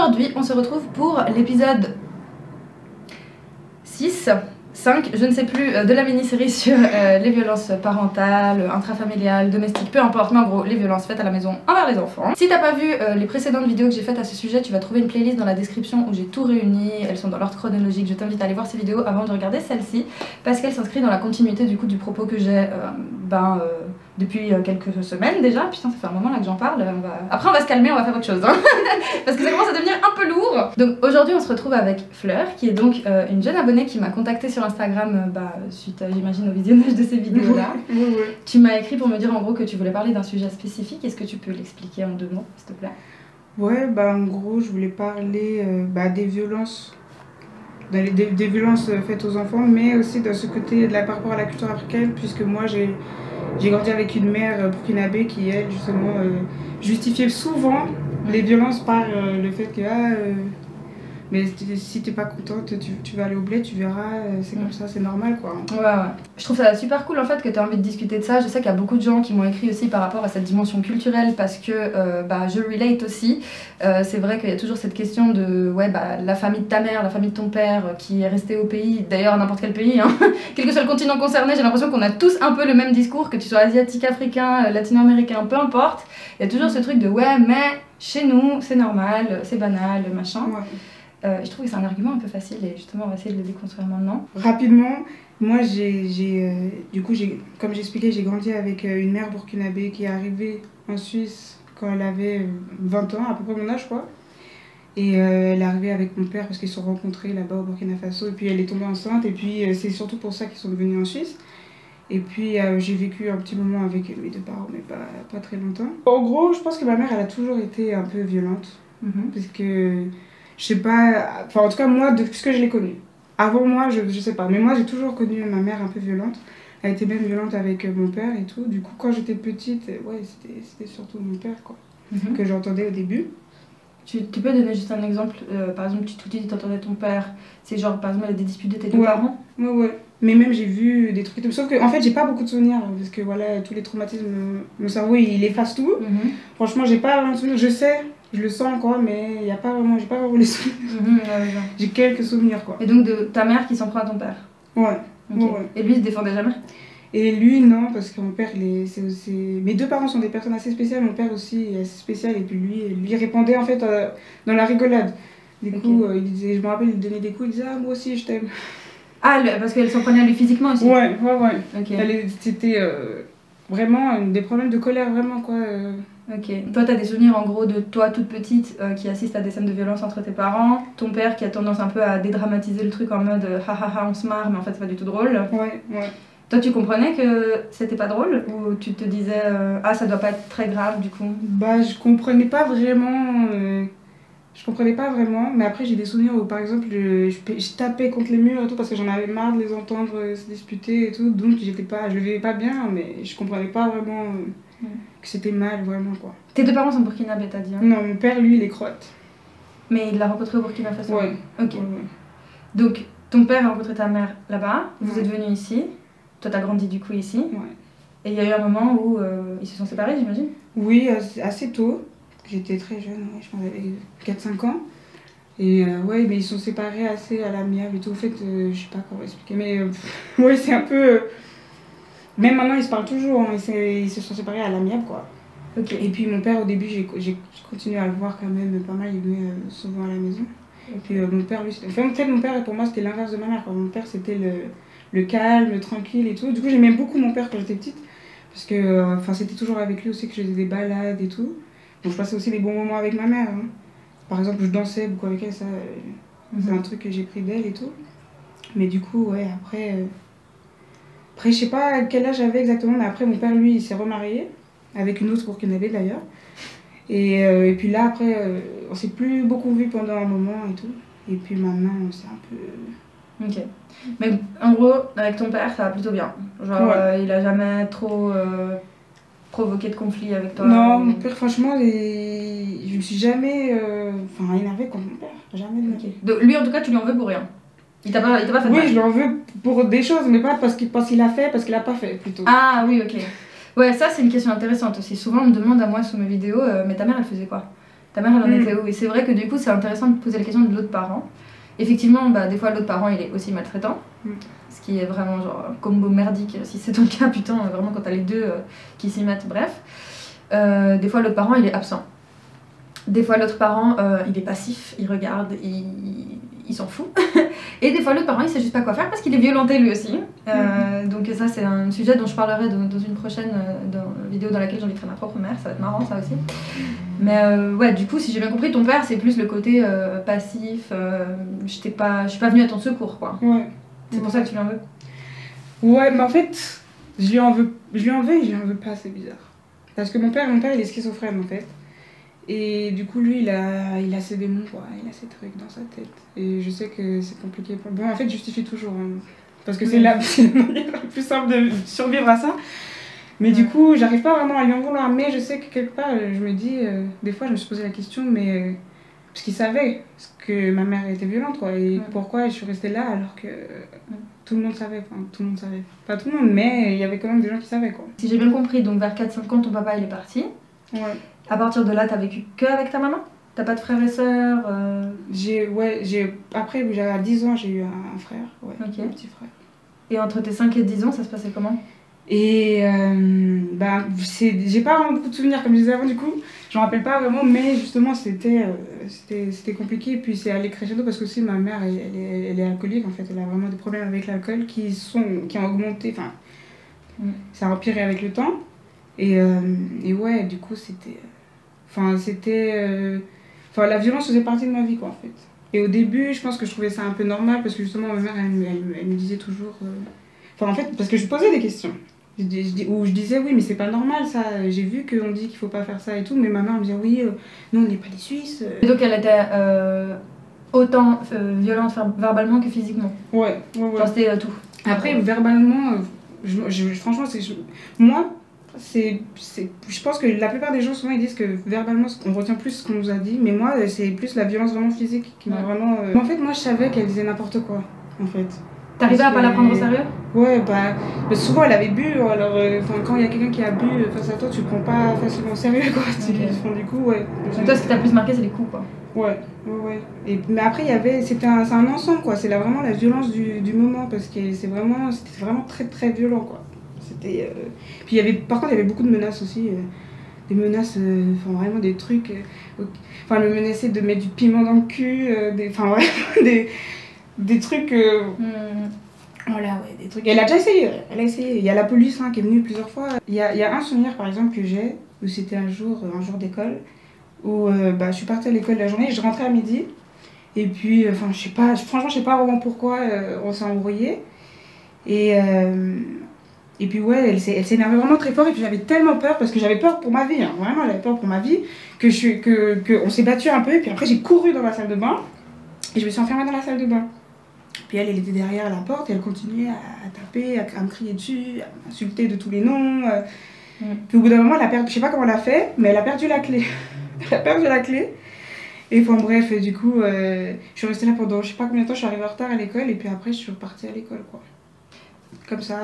Aujourd'hui, on se retrouve pour l'épisode 5, je ne sais plus, de la mini-série sur les violences parentales, intrafamiliales, domestiques, peu importe, mais en gros, les violences faites à la maison envers les enfants. Si t'as pas vu les précédentes vidéos que j'ai faites à ce sujet, tu vas trouver une playlist dans la description où j'ai tout réuni, elles sont dans l'ordre chronologique. Je t'invite à aller voir ces vidéos avant de regarder celle-ci, parce qu'elle s'inscrit dans la continuité du coup du propos que j'ai depuis quelques semaines déjà. Putain, ça fait un moment là que j'en parle. Après on va se calmer, on va faire autre chose, hein. Parce que ça commence à devenir un peu lourd. Donc aujourd'hui on se retrouve avec Fleur, qui est donc une jeune abonnée qui m'a contactée sur Instagram suite j'imagine au visionnage de ces vidéos là. Tu m'as écrit pour me dire en gros que tu voulais parler d'un sujet spécifique. Est-ce que tu peux l'expliquer en 2 mots s'il te plaît? Ouais, en gros je voulais parler des violences, des violences faites aux enfants, mais aussi de ce côté de par rapport à la culture africaine, puisque moi j'ai grandi avec une mère burkinabé qui, elle, justement, justifiait souvent les violences par le fait que mais si t'es pas contente, tu vas aller au bled, tu verras, c'est comme ça, c'est normal quoi. Ouais. Je trouve ça super cool en fait que tu as envie de discuter de ça. Je sais qu'il y a beaucoup de gens qui m'ont écrit aussi par rapport à cette dimension culturelle, parce que je relate aussi. C'est vrai qu'il y a toujours cette question de la famille de ta mère, la famille de ton père qui est restée au pays, d'ailleurs n'importe quel pays, hein. Quel que soit le continent concerné, j'ai l'impression qu'on a tous un peu le même discours, que tu sois asiatique, africain, latino-américain, peu importe. Il y a toujours ce truc de ouais mais chez nous c'est normal, c'est banal, machin. Ouais. Je trouve que c'est un argument un peu facile et justement on va essayer de le déconstruire maintenant. Rapidement, moi du coup comme j'expliquais, j'ai grandi avec une mère burkinabé qui est arrivée en Suisse quand elle avait 20 ans, à peu près mon âge quoi. Et elle est arrivée avec mon père parce qu'ils se sont rencontrés là-bas au Burkina Faso, et puis elle est tombée enceinte, et puis c'est surtout pour ça qu'ils sont venus en Suisse. Et puis j'ai vécu un petit moment avec mes 2 parents, mais pas très longtemps. En gros, je pense que ma mère elle a toujours été un peu violente, parce que je sais pas, enfin en tout cas moi, de ce que je l'ai connue. Avant moi, je sais pas, mais moi j'ai toujours connu ma mère un peu violente. Elle était même violente avec mon père et tout. Du coup, quand j'étais petite, ouais, c'était surtout mon père quoi, que j'entendais au début. Tu peux donner juste un exemple, par exemple tu t'entendais ton père, c'est genre par exemple elle a des disputes de tes 2 parents? Ouais. Mais même j'ai vu des trucs, sauf que en fait j'ai pas beaucoup de souvenirs, parce que voilà, tous les traumatismes, mon cerveau il efface tout. Franchement j'ai pas vraiment de souvenirs, je sais, je le sens quoi, mais j'ai pas vraiment les souvenirs. J'ai quelques souvenirs quoi. Et donc de ta mère qui s'en prend à ton père? Ouais. Et lui il se défendait jamais? Et lui non, parce que mon père mes 2 parents sont des personnes assez spéciales, mon père aussi est assez spécial, et puis lui répondait en fait dans la rigolade. Du coup il disait, je me rappelle, il donnait des coups, il disait moi aussi je t'aime. Ah, parce qu'elle s'en prenait à lui physiquement aussi? Ouais. Okay. C'était vraiment des problèmes de colère, vraiment quoi. Ok. Toi, t'as des souvenirs en gros de toi toute petite qui assiste à des scènes de violence entre tes parents, ton père qui a tendance un peu à dédramatiser le truc en mode hahaha on se marre, mais en fait c'est pas du tout drôle. Ouais. Toi, tu comprenais que c'était pas drôle, ou tu te disais ça doit pas être très grave du coup? Je comprenais pas vraiment. Je comprenais pas vraiment, mais après j'ai des souvenirs où par exemple je tapais contre les murs et tout parce que j'en avais marre de les entendre se disputer et tout, donc je le vivais pas bien, mais je comprenais pas vraiment que c'était mal vraiment quoi. Tes 2 parents sont burkinabés t'as dit hein? Non, mon père lui il est croate. Mais il l'a rencontré au Burkina Faso? Ouais. Ok. Ouais. Donc ton père a rencontré ta mère là-bas, vous êtes venus ici, toi t'as grandi du coup ici. Ouais. Et il y a eu un moment où ils se sont séparés j'imagine? Oui, assez tôt. J'étais très jeune, je pense j'avais 4-5 ans. Et mais ils sont séparés assez à l'amiable et tout. En fait, je sais pas comment expliquer, mais c'est un peu. Même maintenant, ils se parlent toujours, hein, ils se sont séparés à l'amiable quoi. Ok. Et puis mon père, au début, j'ai continué à le voir quand même pas mal, il venait souvent à la maison. Et puis mon père, lui, en fait, mon père, pour moi, c'était l'inverse de ma mère quoi. Mon père, c'était le calme, le tranquille et tout. Du coup, j'aimais beaucoup mon père quand j'étais petite, parce que c'était toujours avec lui aussi que je faisais des balades et tout. Donc je passais aussi des bons moments avec ma mère. Hein. Par exemple, je dansais beaucoup avec elle, ça, c'est un truc que j'ai pris d'elle et tout. Mais du coup, ouais, après, je sais pas quel âge j'avais exactement, mais après, mon père, lui, il s'est remarié, avec une autre burkinabé d'ailleurs. Et puis là, après, on s'est plus beaucoup vu pendant un moment et tout. Et puis maintenant, c'est un peu... Ok. Mais en gros, avec ton père, ça va plutôt bien. Genre, il a jamais trop... provoquer de conflit avec toi? Non, mon père, franchement, je me suis jamais énervée contre mon père. Jamais de okay. Donc, lui, en tout cas, tu lui en veux pour rien? Il t'a pas fait mal? Oui, je lui en veux pour des choses, mais pas parce qu'il a fait, parce qu'il a pas fait, plutôt. Ah oui, ok. Ouais, ça, c'est une question intéressante aussi. Souvent, on me demande à moi sur mes vidéos, mais ta mère, elle faisait quoi? Ta mère, elle en était où? Et c'est vrai que du coup, c'est intéressant de poser la question de l'autre parent. Effectivement, bah, des fois, l'autre parent, il est aussi maltraitant. Ce qui est vraiment genre un combo merdique, si c'est ton cas, putain, vraiment quand t'as les deux qui s'y mettent, bref. Des fois, l'autre parent, il est absent. Des fois, l'autre parent, il est passif, il regarde, il s'en fout. Et des fois, l'autre parent, il sait juste pas quoi faire parce qu'il est violenté lui aussi. Donc ça, c'est un sujet dont je parlerai dans une prochaine vidéo dans laquelle j'inviterai ma propre mère. Ça va être marrant, ça aussi. Mais ouais, du coup, si j'ai bien compris, ton père, c'est plus le côté passif. Je suis pas venue à ton secours, quoi. Ouais. C'est pour ça que tu lui en veux? Ouais, mais en fait, je lui en veux et je lui en veux pas, c'est bizarre. Parce que mon père, il est schizophrène, en fait. Et du coup, lui, il a ses démons, quoi. Il a ses trucs dans sa tête. Et je sais que c'est compliqué. Bon, en fait, je justifie toujours. Hein, parce que c'est la manière la plus simple de survivre à ça. Mais du coup, j'arrive pas vraiment à lui en vouloir. Mais je sais que quelque part, je me dis... des fois, je me suis posé la question, mais... parce qu'il savait que ma mère était violente, quoi. Et pourquoi je suis restée là alors que tout le monde savait. Enfin, tout le monde savait. Pas tout le monde, mais il y avait quand même des gens qui savaient, quoi. Si j'ai bien compris, donc vers 4-5 ans, ton papa, il est parti. Ouais. À partir de là, t'as vécu que avec ta maman? T'as pas de frères et sœurs? Après, à 10 ans, j'ai eu un frère, un petit frère. Et entre tes 5 et 10 ans, ça se passait comment? Et j'ai pas vraiment beaucoup de souvenirs, comme je disais avant, du coup, je me rappelle pas vraiment, mais justement, c'était compliqué. Et puis c'est allé crescendo parce que aussi ma mère, elle est alcoolique, en fait, elle a vraiment des problèmes avec l'alcool qui ont augmenté, enfin, ça a empiré avec le temps. Et ouais, du coup, la violence faisait partie de ma vie, quoi, en fait. Et au début, je pense que je trouvais ça un peu normal parce que justement, ma mère, elle me disait toujours... Enfin, en fait, parce que je posais des questions. Je disais, oui, mais c'est pas normal, ça. J'ai vu qu'on dit qu'il faut pas faire ça et tout, mais ma mère me disait, oui, nous, on n'est pas des Suisses. Et donc, elle était autant violente verbalement que physiquement? Ouais. Genre, c'était tout. Après, verbalement, franchement, moi... je pense que la plupart des gens souvent ils disent que verbalement on retient plus ce qu'on nous a dit, mais moi c'est plus la violence vraiment physique qui m'a vraiment... En fait moi je savais qu'elle disait n'importe quoi en fait. T'arrivais à pas la prendre au sérieux? Ouais, mais souvent elle avait bu, alors quand il y a quelqu'un qui a bu face à toi tu le prends pas facilement au sérieux quoi. Du coup ouais. Donc toi ce qui t'a plus marqué c'est les coups quoi? Ouais. Mais après c'est un ensemble quoi, c'est vraiment la violence du moment parce que c'était vraiment très très violent quoi. Puis par contre il y avait beaucoup de menaces aussi, des menaces, vraiment des trucs, elle me menaçait de mettre du piment dans le cul, des trucs, voilà ouais, des trucs. Elle a déjà essayé, il y a la police qui est venue plusieurs fois. Il y a un souvenir par exemple que j'ai, où c'était un jour d'école, où je suis partie à l'école la journée, je rentrais à midi, et puis franchement je sais pas vraiment pourquoi on s'est embrouillé, et puis ouais, elle s'énervait vraiment très fort et puis j'avais tellement peur parce que j'avais peur pour ma vie, vraiment j'avais peur pour ma vie, que on s'est battu un peu et puis après j'ai couru dans la salle de bain et je me suis enfermée dans la salle de bain. Puis elle était derrière la porte et elle continuait à taper, à me crier dessus, à m'insulter de tous les noms. Puis au bout d'un moment, je sais pas comment elle a fait, mais elle a perdu la clé. Et enfin bref, du coup, je suis restée là pendant je sais pas combien de temps, je suis arrivée en retard à l'école et puis après je suis repartie à l'école quoi. Comme ça...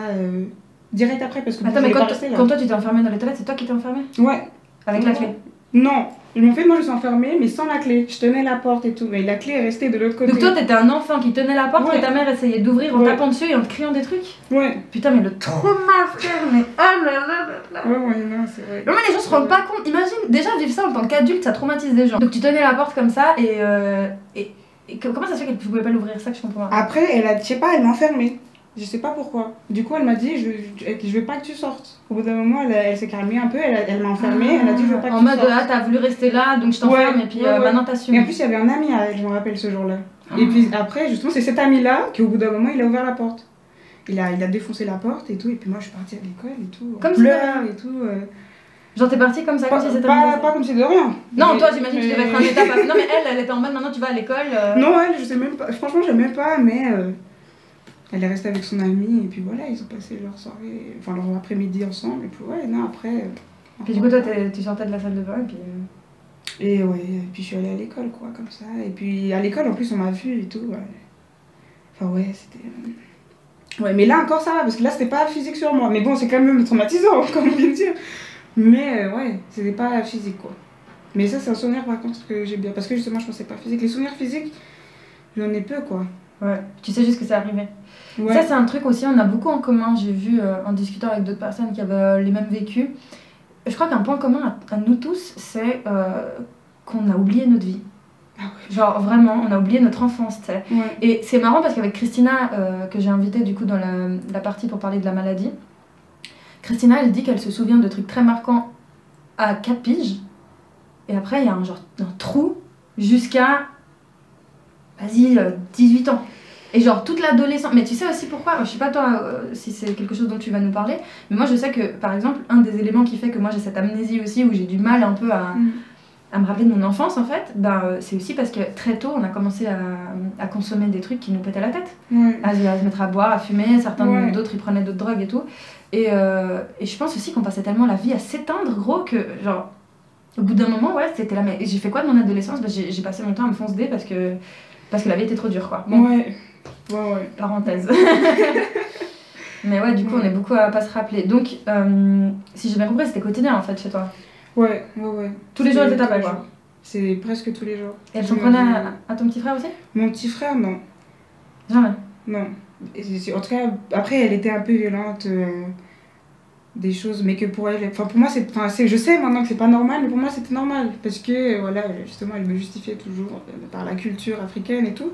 direct après parce que... Attends, mais quand toi tu t'es enfermée dans les toilettes, c'est toi qui t'es enfermée? Ouais. Avec la clé? Non. Moi je suis enfermée mais sans la clé. Je tenais la porte et tout, mais la clé est restée de l'autre côté. Donc toi t'étais un enfant qui tenait la porte et ta mère essayait d'ouvrir en tapant dessus et en te criant des trucs? Ouais. Putain mais le trauma frère, mais oh là là. Ouais, non c'est vrai. Non mais les gens se rendent pas compte, imagine, déjà vivre ça en tant qu'adulte ça traumatise des gens. Donc tu tenais la porte comme ça et comment ça se fait qu'elle pouvait pas l'ouvrir, ça que je comprends pas. Après je sais pas, elle m'a enfermée. Je sais pas pourquoi. Du coup, elle m'a dit je veux pas que tu sortes. Au bout d'un moment, elle s'est calmée un peu, elle m'a enfermée, elle a dit je veux pas que tu sortes. En mode, t'as voulu rester là, donc je t'enferme et puis maintenant t'assumes. Et en plus, il y avait un ami à elle, je me rappelle ce jour-là. Et puis après, justement, c'est cet ami-là qui, au bout d'un moment, il a ouvert la porte. Il a défoncé la porte et tout, et puis moi, je suis partie à l'école et tout. Comme pleurs et tout. Genre t'es partie comme ça, comme si c'était pas comme si de rien. Non, toi j'imagine que tu devais être un étape. Non mais elle était en mode maintenant tu vas à l'école. Non, elle, je sais même pas. Franchement, je sais même pas, mais elle est restée avec son amie et puis voilà, ils ont passé leur soirée, enfin leur après-midi ensemble. Et puis ouais, non, après. Puis du coup, toi tu sortais de la salle de bain et puis. Et ouais, et puis je suis allée à l'école quoi, comme ça. Et puis à l'école en plus on m'a vue et tout. Ouais. Enfin ouais, c'était. Ouais, mais là encore ça va, parce que là c'était pas physique sur moi. Mais bon, c'est quand même traumatisant, comme on vient de dire. Mais ouais, c'était pas physique quoi. Mais ça, c'est un souvenir par contre que j'ai bien. Parce que justement, je pensais pas physique. Les souvenirs physiques, j'en ai peu quoi. Ouais, tu sais juste que c'est arrivé. Ouais. Ça, c'est un truc aussi, on a beaucoup en commun. J'ai vu en discutant avec d'autres personnes qui avaient les mêmes vécus. Je crois qu'un point commun à nous tous, c'est qu'on a oublié notre vie. Ah ouais. Genre vraiment, on a oublié notre enfance, tu sais. Ouais. Et c'est marrant parce qu'avec Christina, que j'ai invitée du coup dans la partie pour parler de la maladie, Christina, elle dit qu'elle se souvient de trucs très marquants à 4 piges. Et après, il y a un trou jusqu'à, vas-y, 18 ans. Et genre toute l'adolescence. Mais tu sais aussi pourquoi, je sais pas toi si c'est quelque chose dont tu vas nous parler, mais moi je sais que par exemple, un des éléments qui fait que moi j'ai cette amnésie aussi, où j'ai du mal un peu à me rappeler de mon enfance en fait, c'est aussi parce que très tôt on a commencé à consommer des trucs qui nous pétaient la tête. Ouais. À se mettre à boire, à fumer, certains Ouais. d'autres ils prenaient d'autres drogues et tout. Et je pense aussi qu'on passait tellement la vie à s'éteindre gros que genre au bout d'un moment ouais c'était là. Mais j'ai fait quoi de mon adolescence? J'ai passé mon temps à me foncer des parce que la vie était trop dure quoi. Bon, Ouais. Ouais. parenthèse. Mais ouais, du coup, on est beaucoup à pas se rappeler. Donc, si j'ai bien compris, c'était quotidien en fait chez toi. Ouais. Tous les jours, elle C'est t'appelle tous les quoi. jours. C'est presque tous les jours. Et elle s'en prenait à ton petit frère aussi? Mon petit frère, non. Jamais. Non. En tout cas, après, elle était un peu violente. Des choses, mais que pour elle. Enfin, pour moi, je sais maintenant que c'est pas normal, mais pour moi, c'était normal. Parce que, voilà, justement, elle me justifiait toujours par la culture africaine et tout.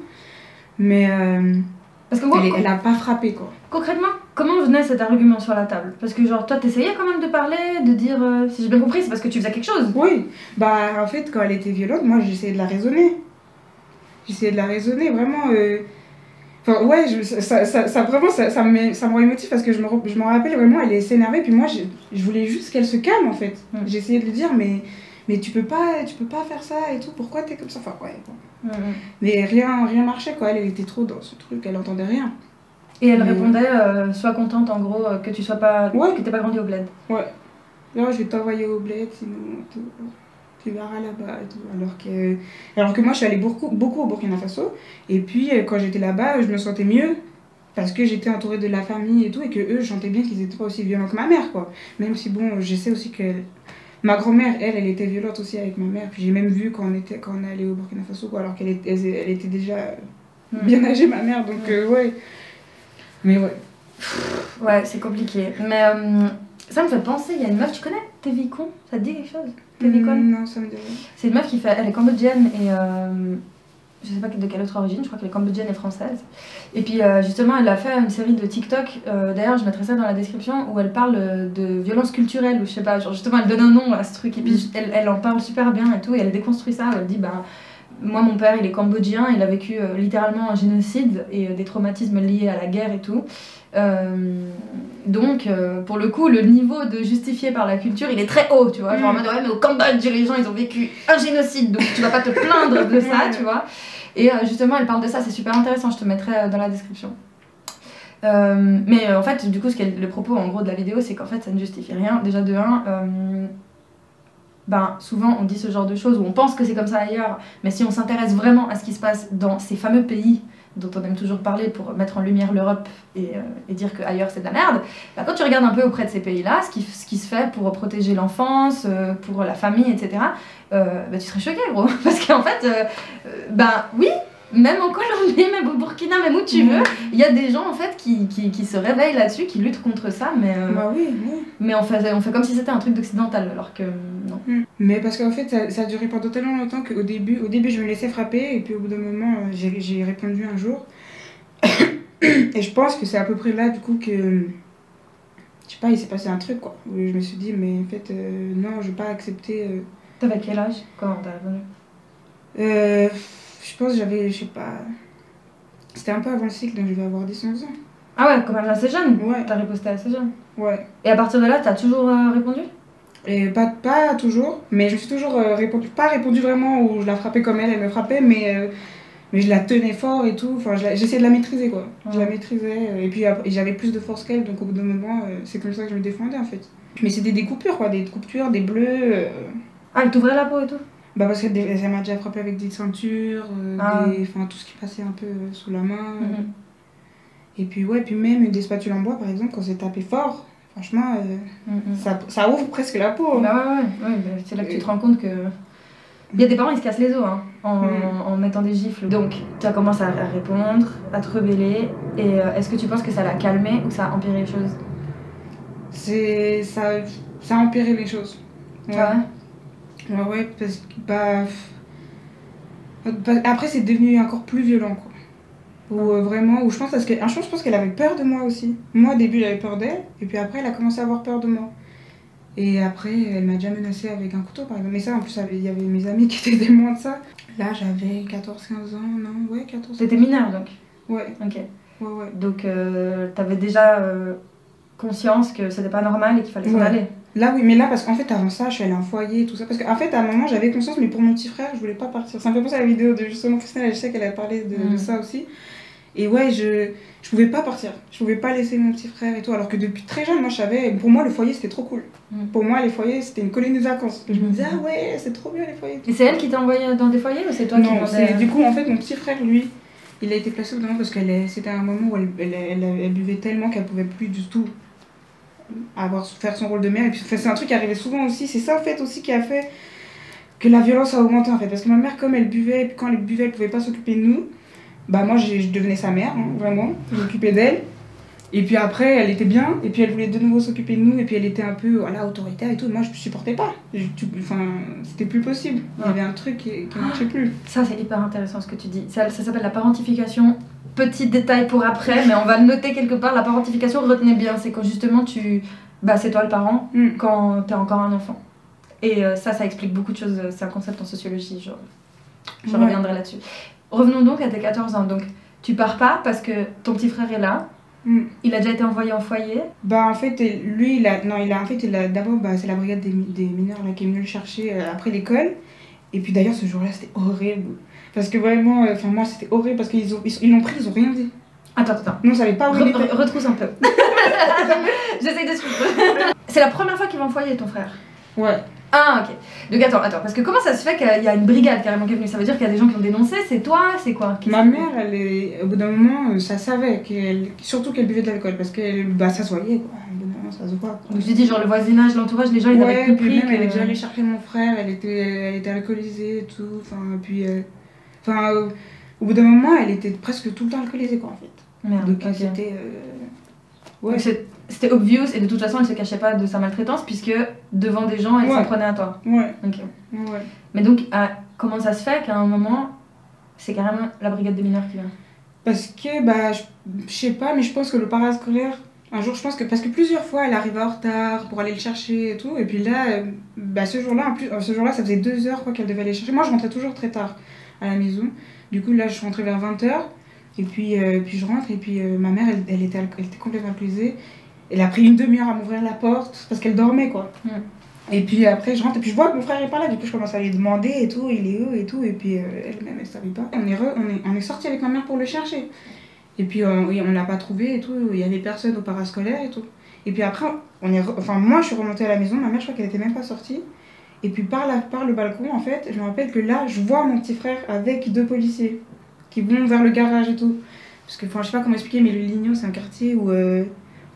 Mais. Parce que gros, elle a pas frappé, quoi. concrètement, comment venait cet argument sur la table? Parce que, genre, toi, t'essayais quand même de parler, de dire. Si j'ai bien compris, c'est parce que tu faisais quelque chose. Oui. Bah, en fait, quand elle était violente, moi, j'essayais de la raisonner. Vraiment. Enfin, ouais, ça me rend émotif parce que je me rappelle vraiment, elle s'énervait, puis moi, je voulais juste qu'elle se calme, en fait. J'essayais de lui dire, mais tu peux pas faire ça et tout, pourquoi t'es comme ça? Enfin, ouais, bon. Mais rien marchait, quoi. Elle était trop dans ce truc, elle entendait rien. Et elle répondait, sois contente en gros, que tu sois pas. Ouais. Que t'aies pas grandi au bled. Ouais. Là, je vais t'envoyer au bled, sinon tu verras là-bas et tout. Alors que moi, je suis allée beaucoup au Burkina Faso. Et puis, quand j'étais là-bas, je me sentais mieux. Parce que j'étais entourée de la famille et tout. Et que eux, je sentais bien qu'ils étaient pas aussi violents que ma mère, quoi. Même si, bon, je sais aussi que ma grand-mère, elle était violente aussi avec ma mère. Puis j'ai même vu quand on est allé au Burkina Faso, quoi. Alors qu'elle était déjà bien âgée, ma mère. Donc, ouais. Mais ouais. Ouais, c'est compliqué. Mais ça me fait penser, il y a une meuf, tu connais Tévikon? Ça te dit quelque chose? Tévikon? Non, ça me dit rien. C'est une meuf qui fait, elle est cambodgienne et je sais pas de quelle autre origine, je crois qu'elle est cambodgienne et française. Et puis justement, elle a fait une série de TikTok, d'ailleurs je mettrai ça dans la description, où elle parle de violence culturelle, ou je sais pas, genre justement elle donne un nom à ce truc, et puis elle en parle super bien et tout, et elle déconstruit ça, où elle dit bah moi mon père il est cambodgien, il a vécu littéralement un génocide et des traumatismes liés à la guerre et tout. Donc pour le coup le niveau de justifié par la culture il est très haut, tu vois, genre en mode ouais mais au Cambodge les gens ils ont vécu un génocide donc tu vas pas te plaindre de ça, tu vois. Et justement elle parle de ça, c'est super intéressant, je te mettrai dans la description. Mais en fait du coup le propos en gros de la vidéo c'est qu'en fait ça ne justifie rien, déjà de 1 ben, souvent on dit ce genre de choses où on pense que c'est comme ça ailleurs, mais si on s'intéresse vraiment à ce qui se passe dans ces fameux pays dont on aime toujours parler pour mettre en lumière l'Europe et dire qu'ailleurs c'est de la merde, ben, quand tu regardes un peu auprès de ces pays-là, ce qui se fait pour protéger l'enfance, pour la famille, etc., ben, tu serais choqué gros, parce qu'en fait, ben oui, même en Colombie, même au Burkina, même où tu veux, il y a des gens en fait qui se réveillent là-dessus, qui luttent contre ça, mais, Bah oui. mais on fait comme si c'était un truc d'occidental, alors que non. Mais parce qu'en fait, ça a duré pendant tellement longtemps qu'au début, je me laissais frapper, et puis au bout d'un moment, j'ai répondu un jour. Et je pense que c'est à peu près là, du coup, que. Je sais pas, il s'est passé un truc, quoi. Où je me suis dit, mais en fait, non, je vais pas accepter. T'avais quel âge quand t'as répondu? Je pense que j'avais, je sais pas. C'était un peu avant le cycle, donc je vais avoir 10-11 ans. Ah ouais, quand même assez jeune. Ouais. T'as riposté assez jeune. Ouais. Et à partir de là, t'as toujours répondu? Et pas toujours, mais je me suis toujours pas répondu vraiment où je la frappais comme elle me frappait, mais je la tenais fort et tout. Enfin, j'essayais de la maîtriser, quoi. Je la maîtrisais, et puis j'avais plus de force qu'elle, donc au bout d'un moment, c'est comme ça que je me défendais en fait. Mais c'était des coupures, quoi, des coupures, des bleus. Ah, elle t'ouvrait la peau et tout? Bah, parce qu'elle m'a déjà frappé avec des ceintures, enfin tout ce qui passait un peu sous la main. Et puis, ouais, puis même des spatules en bois, par exemple, quand c'est tapé fort. Franchement, ça ouvre presque la peau. Bah ouais, bah, c'est là que tu te rends compte que Il y a des parents, ils se cassent les os hein, en mettant des gifles. Donc, tu as commencé à répondre, à te rebeller. Et est-ce que tu penses que ça l'a calmé ou ça a empiré les choses? Ça a empiré les choses. Ouais. Ouais, parce que après c'est devenu encore plus violent quoi. Ou vraiment, ou je pense parce que un jour je pense qu'elle avait peur de moi aussi. Moi au début j'avais peur d'elle et puis après elle a commencé à avoir peur de moi. Et après elle m'a déjà menacée avec un couteau par exemple. Mais ça en plus il y avait mes amis qui étaient témoins de ça. Là j'avais 14-15 ans, non ouais 14 ans. T'étais mineure donc? Ouais. Ok. Ouais. Donc t'avais déjà conscience que c'était pas normal et qu'il fallait s'en aller? Là oui, mais là parce qu'en fait avant ça je suis allée en foyer et tout ça. Parce qu'en fait à un moment j'avais conscience mais pour mon petit frère je voulais pas partir. Ça me fait penser à la vidéo de justement Christine, je sais qu'elle a parlé de ça aussi. Et ouais je pouvais pas partir. Je pouvais pas laisser mon petit frère et tout. Alors que depuis très jeune moi je savais, pour moi le foyer c'était trop cool. Pour moi les foyers c'était une colonie de vacances. Je me disais ah ouais c'est trop bien les foyers. Et c'est elle qui t'a envoyé dans des foyers ou c'est toi qui demandais? Du coup en fait mon petit frère lui il a été placé au bout d'un moment parce que c'était un moment où elle buvait tellement qu'elle pouvait plus du tout faire son rôle de mère. Et puis c'est un truc qui arrivait souvent aussi, c'est ça en fait aussi qui a fait que la violence a augmenté en fait, parce que ma mère comme elle buvait, quand elle buvait elle pouvait pas s'occuper de nous, bah moi je devenais sa mère hein, vraiment, je m'occupais d'elle. Et puis après elle était bien et puis elle voulait de nouveau s'occuper de nous et puis elle était un peu voilà, autoritaire et tout, moi je supportais pas, c'était plus possible, il y avait un truc qui marchait plus. Ça c'est hyper intéressant ce que tu dis, ça s'appelle la parentification. Petit détail pour après, mais on va le noter quelque part. La parentification, retenez bien, c'est quand justement c'est toi le parent quand t'es encore un enfant. Et ça explique beaucoup de choses. C'est un concept en sociologie, je reviendrai là-dessus. Revenons donc à tes 14 ans. Donc tu pars pas parce que ton petit frère est là. Il a déjà été envoyé en foyer. Bah en fait lui d'abord c'est la brigade des mineurs là qui est venue le chercher après l'école. Et puis d'ailleurs ce jour-là c'était horrible. Parce que vraiment, moi c'était horrible parce qu'ils l'ont pris, ils ont rien dit. Attends. Nous on savait pas où il était. Retrousse un peu. J'essaye de suivre. C'est la première fois qu'il va en foyer ton frère? Ouais. Ah ok. Donc attends, parce que comment ça se fait qu'il y a une brigade carrément qui est venue? Ça veut dire qu'il y a des gens qui ont dénoncé, c'est toi, c'est quoi? Ma mère, au bout d'un moment, ça savait, surtout qu'elle buvait de l'alcool parce que ça se voyait quoi. Au bout d'un moment ça se voit. Donc je dis genre le voisinage, l'entourage, les gens ils avaient compris. Puis même elle est déjà allée chercher mon frère, elle était alcoolisée et tout, au bout d'un moment, elle était presque tout le temps alcoolisée quoi en fait. Merde. Donc c'était ouais. C'était obvious et de toute façon elle se cachait pas de sa maltraitance puisque devant des gens elle s'en prenait à toi. Ouais. Ok. Ouais. Mais donc comment ça se fait qu'à un moment c'est carrément la brigade des mineurs qui vient? Parce que je sais pas, mais je pense que le parascolaire un jour, je pense que parce que plusieurs fois elle arrivait en retard pour aller le chercher et tout, et puis là ce jour-là ça faisait 2 heures quoi qu'elle devait aller chercher. Moi je rentrais toujours très tard à la maison. Du coup là je suis rentrée vers 20h et puis je rentre et puis ma mère elle était complètement alcoolisée. Elle a pris une demi-heure à m'ouvrir la porte parce qu'elle dormait quoi. Et puis après je rentre et puis je vois que mon frère est pas là, du coup je commence à lui demander et tout, il est où et tout, et puis elle-même elle savait pas. On est sorti avec ma mère pour le chercher. Et puis on l'a pas trouvé et tout, il y avait personne au parascolaire et tout. Et puis après moi je suis remontée à la maison, ma mère je crois qu'elle était même pas sortie. Et puis par le balcon en fait, je me rappelle que là je vois mon petit frère avec 2 policiers qui vont vers le garage et tout. Parce que je sais pas comment expliquer, mais le Lignon c'est un quartier où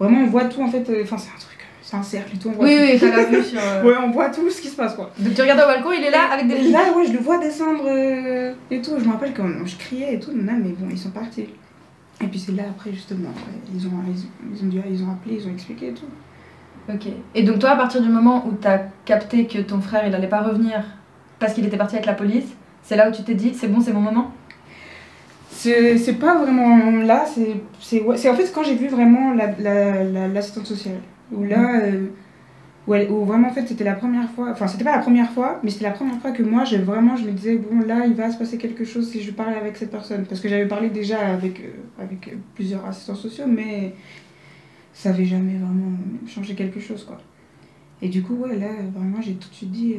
vraiment on voit tout en fait, c'est un truc, c'est un cercle et tout, on voit tout. Oui, t'as la vue sur... Ouais, on voit tout ce qui se passe quoi. Donc tu regardes au balcon, il est là avec des flics. Là ouais, je le vois descendre et tout, je me rappelle quand je criais et tout, mais bon, ils sont partis. Et puis c'est là après justement, ils ont appelé, ils ont expliqué et tout. Ok. Et donc toi à partir du moment où t'as capté que ton frère il allait pas revenir parce qu'il était parti avec la police, c'est là où tu t'es dit c'est bon, c'est mon moment? C'est pas vraiment là, c'est en fait quand j'ai vu vraiment l'assistante sociale. Où là, où vraiment en fait c'était la première fois, enfin c'était pas la première fois, mais c'était la première fois que moi je me disais bon là il va se passer quelque chose si je parle avec cette personne. Parce que j'avais parlé déjà avec plusieurs assistants sociaux, mais ça avait jamais vraiment changé quelque chose quoi. Et du coup ouais là vraiment j'ai tout de suite dit,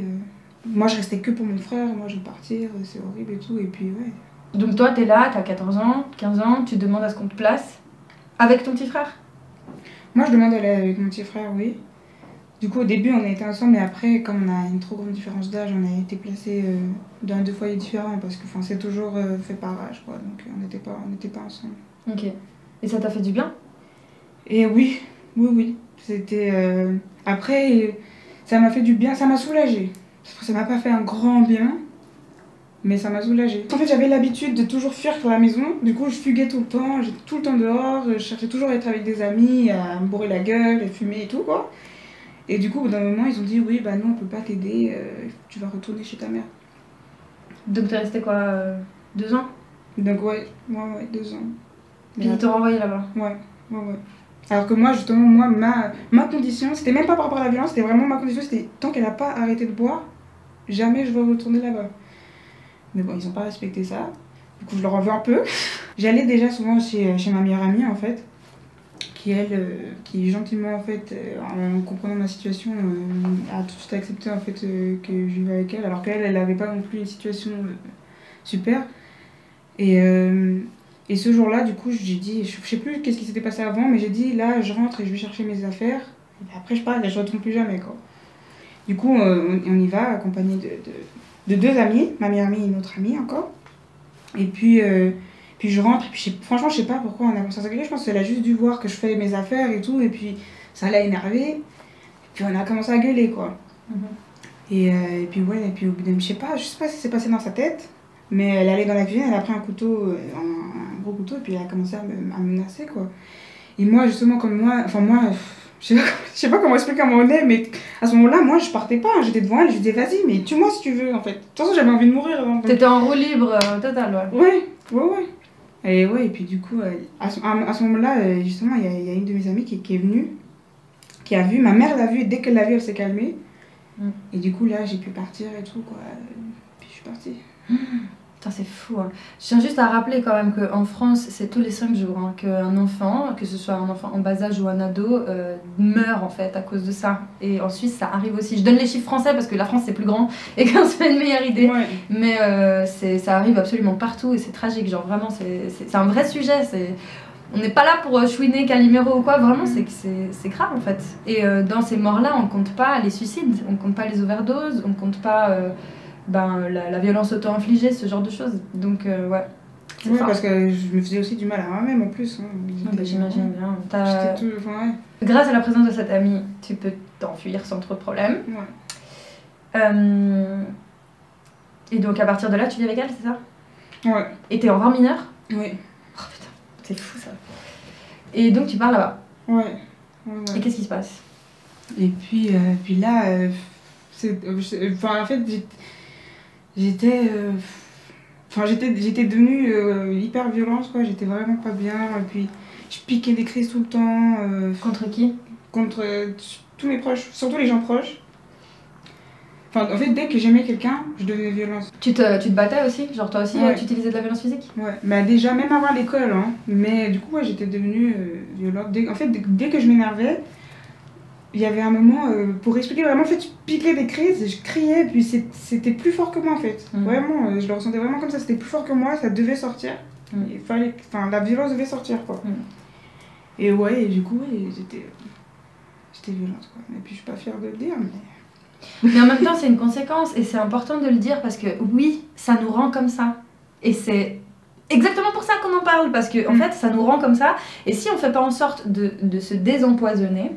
moi je restais que pour mon frère, moi je vais partir, c'est horrible et tout, et puis ouais. Donc toi t'es là, t'as 14 ans, 15 ans, tu demandes à ce qu'on te place avec ton petit frère? Moi je demande d'aller avec mon petit frère, oui. Du coup au début on a été ensemble, mais après comme on a une trop grande différence d'âge, on a été placés dans 2 foyers différents parce que c'est toujours fait par âge quoi, donc on n'était pas ensemble. Ok. Et ça t'a fait du bien? Et oui. C'était... Après ça m'a fait du bien, ça m'a soulagée. Ça m'a pas fait un grand bien, Mais ça m'a soulagée. En fait, j'avais l'habitude de toujours fuir sur la maison. Du coup, je fuguais tout le temps. J'étais tout le temps dehors. Je cherchais toujours à être avec des amis, à me bourrer la gueule, à fumer et tout, quoi. Et du coup, au bout d'un moment, ils ont dit oui, bah non, on peut pas t'aider. Tu vas retourner chez ta mère. Donc t'es resté quoi 2 ans? Donc ouais, 2 ans. Puis ils t'ont renvoyé là-bas? Ouais. Alors que moi, justement, ma condition, c'était même pas par rapport à la violence, c'était vraiment ma condition, c'était tant qu'elle a pas arrêté de boire, jamais je vais retourner là-bas. Mais bon, ils ont pas respecté ça. Du coup, je leur en veux un peu. J'allais déjà souvent chez ma meilleure amie, en fait, qui gentiment, en fait, en comprenant ma situation, a tout de suite accepté, en fait, que je vivais avec elle, alors qu'elle, elle avait pas non plus une situation super. Et ce jour-là, du coup, j'ai dit, je sais plus qu'est-ce qui s'était passé avant, mais j'ai dit, là, je rentre et je vais chercher mes affaires. Et après, je pars et je retourne plus jamais, quoi. Du coup, on y va, accompagné de 2 amis, ma meilleure amie et une autre amie encore. Et puis je rentre, et puis franchement, je sais pas pourquoi on a commencé à s'engueuler. Je pense qu'elle a juste dû voir que je fais mes affaires et tout, et puis ça l'a énervé. Et puis on a commencé à gueuler, quoi. Et puis ouais, et puis au bout d'un, je sais pas ce qui s'est passé dans sa tête. Mais elle allait dans la cuisine, elle a pris un couteau, un gros couteau, et puis elle a commencé à me menacer, quoi. Et moi, justement, je sais pas comment expliquer comment on est, mais à ce moment-là, moi, je partais pas, hein, j'étais devant elle, je lui disais, vas-y, mais tue-moi si tu veux, en fait. De toute façon, j'avais envie de mourir. T'étais en roue libre totale, ouais. Ouais. Et puis du coup, à ce moment-là, justement, il y a une de mes amies qui est venue, qui a vu, ma mère l'a vue, et dès qu'elle l'a vue, elle s'est calmée. Et du coup, là, j'ai pu partir et tout, quoi. Puis je suis partie. Putain, c'est fou, hein. Je tiens juste à rappeler quand même qu'en France, c'est tous les 5 jours hein, qu'un enfant, que ce soit un enfant en bas âge ou un ado, meurt en fait à cause de ça. Et en Suisse, ça arrive aussi. Je donne les chiffres français parce que la France c'est plus grand et que c'est une meilleure idée. Ouais. Mais ça arrive absolument partout et c'est tragique. Genre vraiment, c'est un vrai sujet. On n'est pas là pour chouiner Calimero ou quoi, vraiment c'est grave en fait. Et dans ces morts-là, on compte pas les suicides, on compte pas les overdoses, on compte pas la violence auto-infligée, ce genre de choses. Donc ouais. Oui, parce que je me faisais aussi du mal à moi-même en plus. Hein. J'imagine bien. Ouais. Grâce à la présence de cette amie, tu peux t'enfuir sans trop de problème. Ouais. Et donc à partir de là, tu vis avec elle, c'est ça? Ouais. Et t'es encore mineure? Oui. Oh putain, c'est fou ça. Et donc tu pars là-bas? Ouais. Et qu'est-ce qui se passe? Et puis là, en fait, j'étais devenue hyper violente, quoi. J'étais vraiment pas bien. Et puis je piquais des crises tout le temps. Contre qui? Contre tous mes proches, surtout les gens proches. Enfin, en fait, dès que j'aimais quelqu'un, je devenais violente. Tu te battais aussi? Genre toi aussi, ouais. tu utilisais de la violence physique? Ouais, bah déjà, même avant l'école, hein. Mais du coup, ouais, j'étais devenue violente. Dès que je m'énervais, il y avait un moment, pour expliquer vraiment, en fait, je piquais des crises, je criais, puis c'était plus fort que moi, en fait. Vraiment, je le ressentais vraiment comme ça, c'était plus fort que moi, ça devait sortir. Il fallait, la violence devait sortir, quoi. Et ouais, et du coup, ouais, j'étais violente, quoi. Et puis, je suis pas fière de le dire, mais en même temps, c'est une conséquence, et c'est important de le dire, parce que oui, ça nous rend comme ça. Et c'est exactement pour ça qu'on en parle, parce que, en fait, ça nous rend comme ça, et si on fait pas en sorte de se désempoisonner,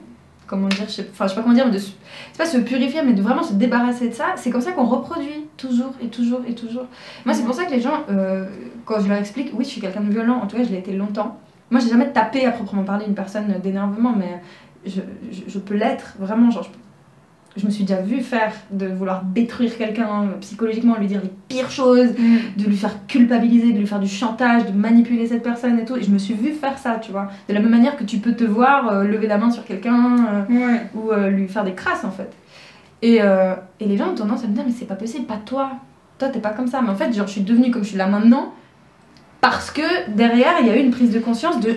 comment dire, je sais pas comment dire, mais c'est pas se purifier, mais de vraiment se débarrasser de ça, c'est comme ça qu'on reproduit toujours et toujours et toujours. Moi, c'est pour ça que les gens, quand je leur explique, oui, je suis quelqu'un de violent, en tout cas, je l'ai été longtemps. Moi, j'ai jamais tapé à proprement parler une personne d'énervement, mais je peux l'être, vraiment, genre, je me suis déjà vue faire, de vouloir détruire quelqu'un psychologiquement, lui dire les pires choses, de lui faire culpabiliser, de lui faire du chantage, de manipuler cette personne et tout. Et je me suis vue faire ça, tu vois. De la même manière que tu peux te voir lever la main sur quelqu'un ou lui faire des crasses, en fait. Et les gens ont tendance à me dire, mais c'est pas possible, pas toi. Toi, t'es pas comme ça. Mais en fait, genre, je suis devenue comme je suis là maintenant parce que derrière, il y a eu une prise de conscience de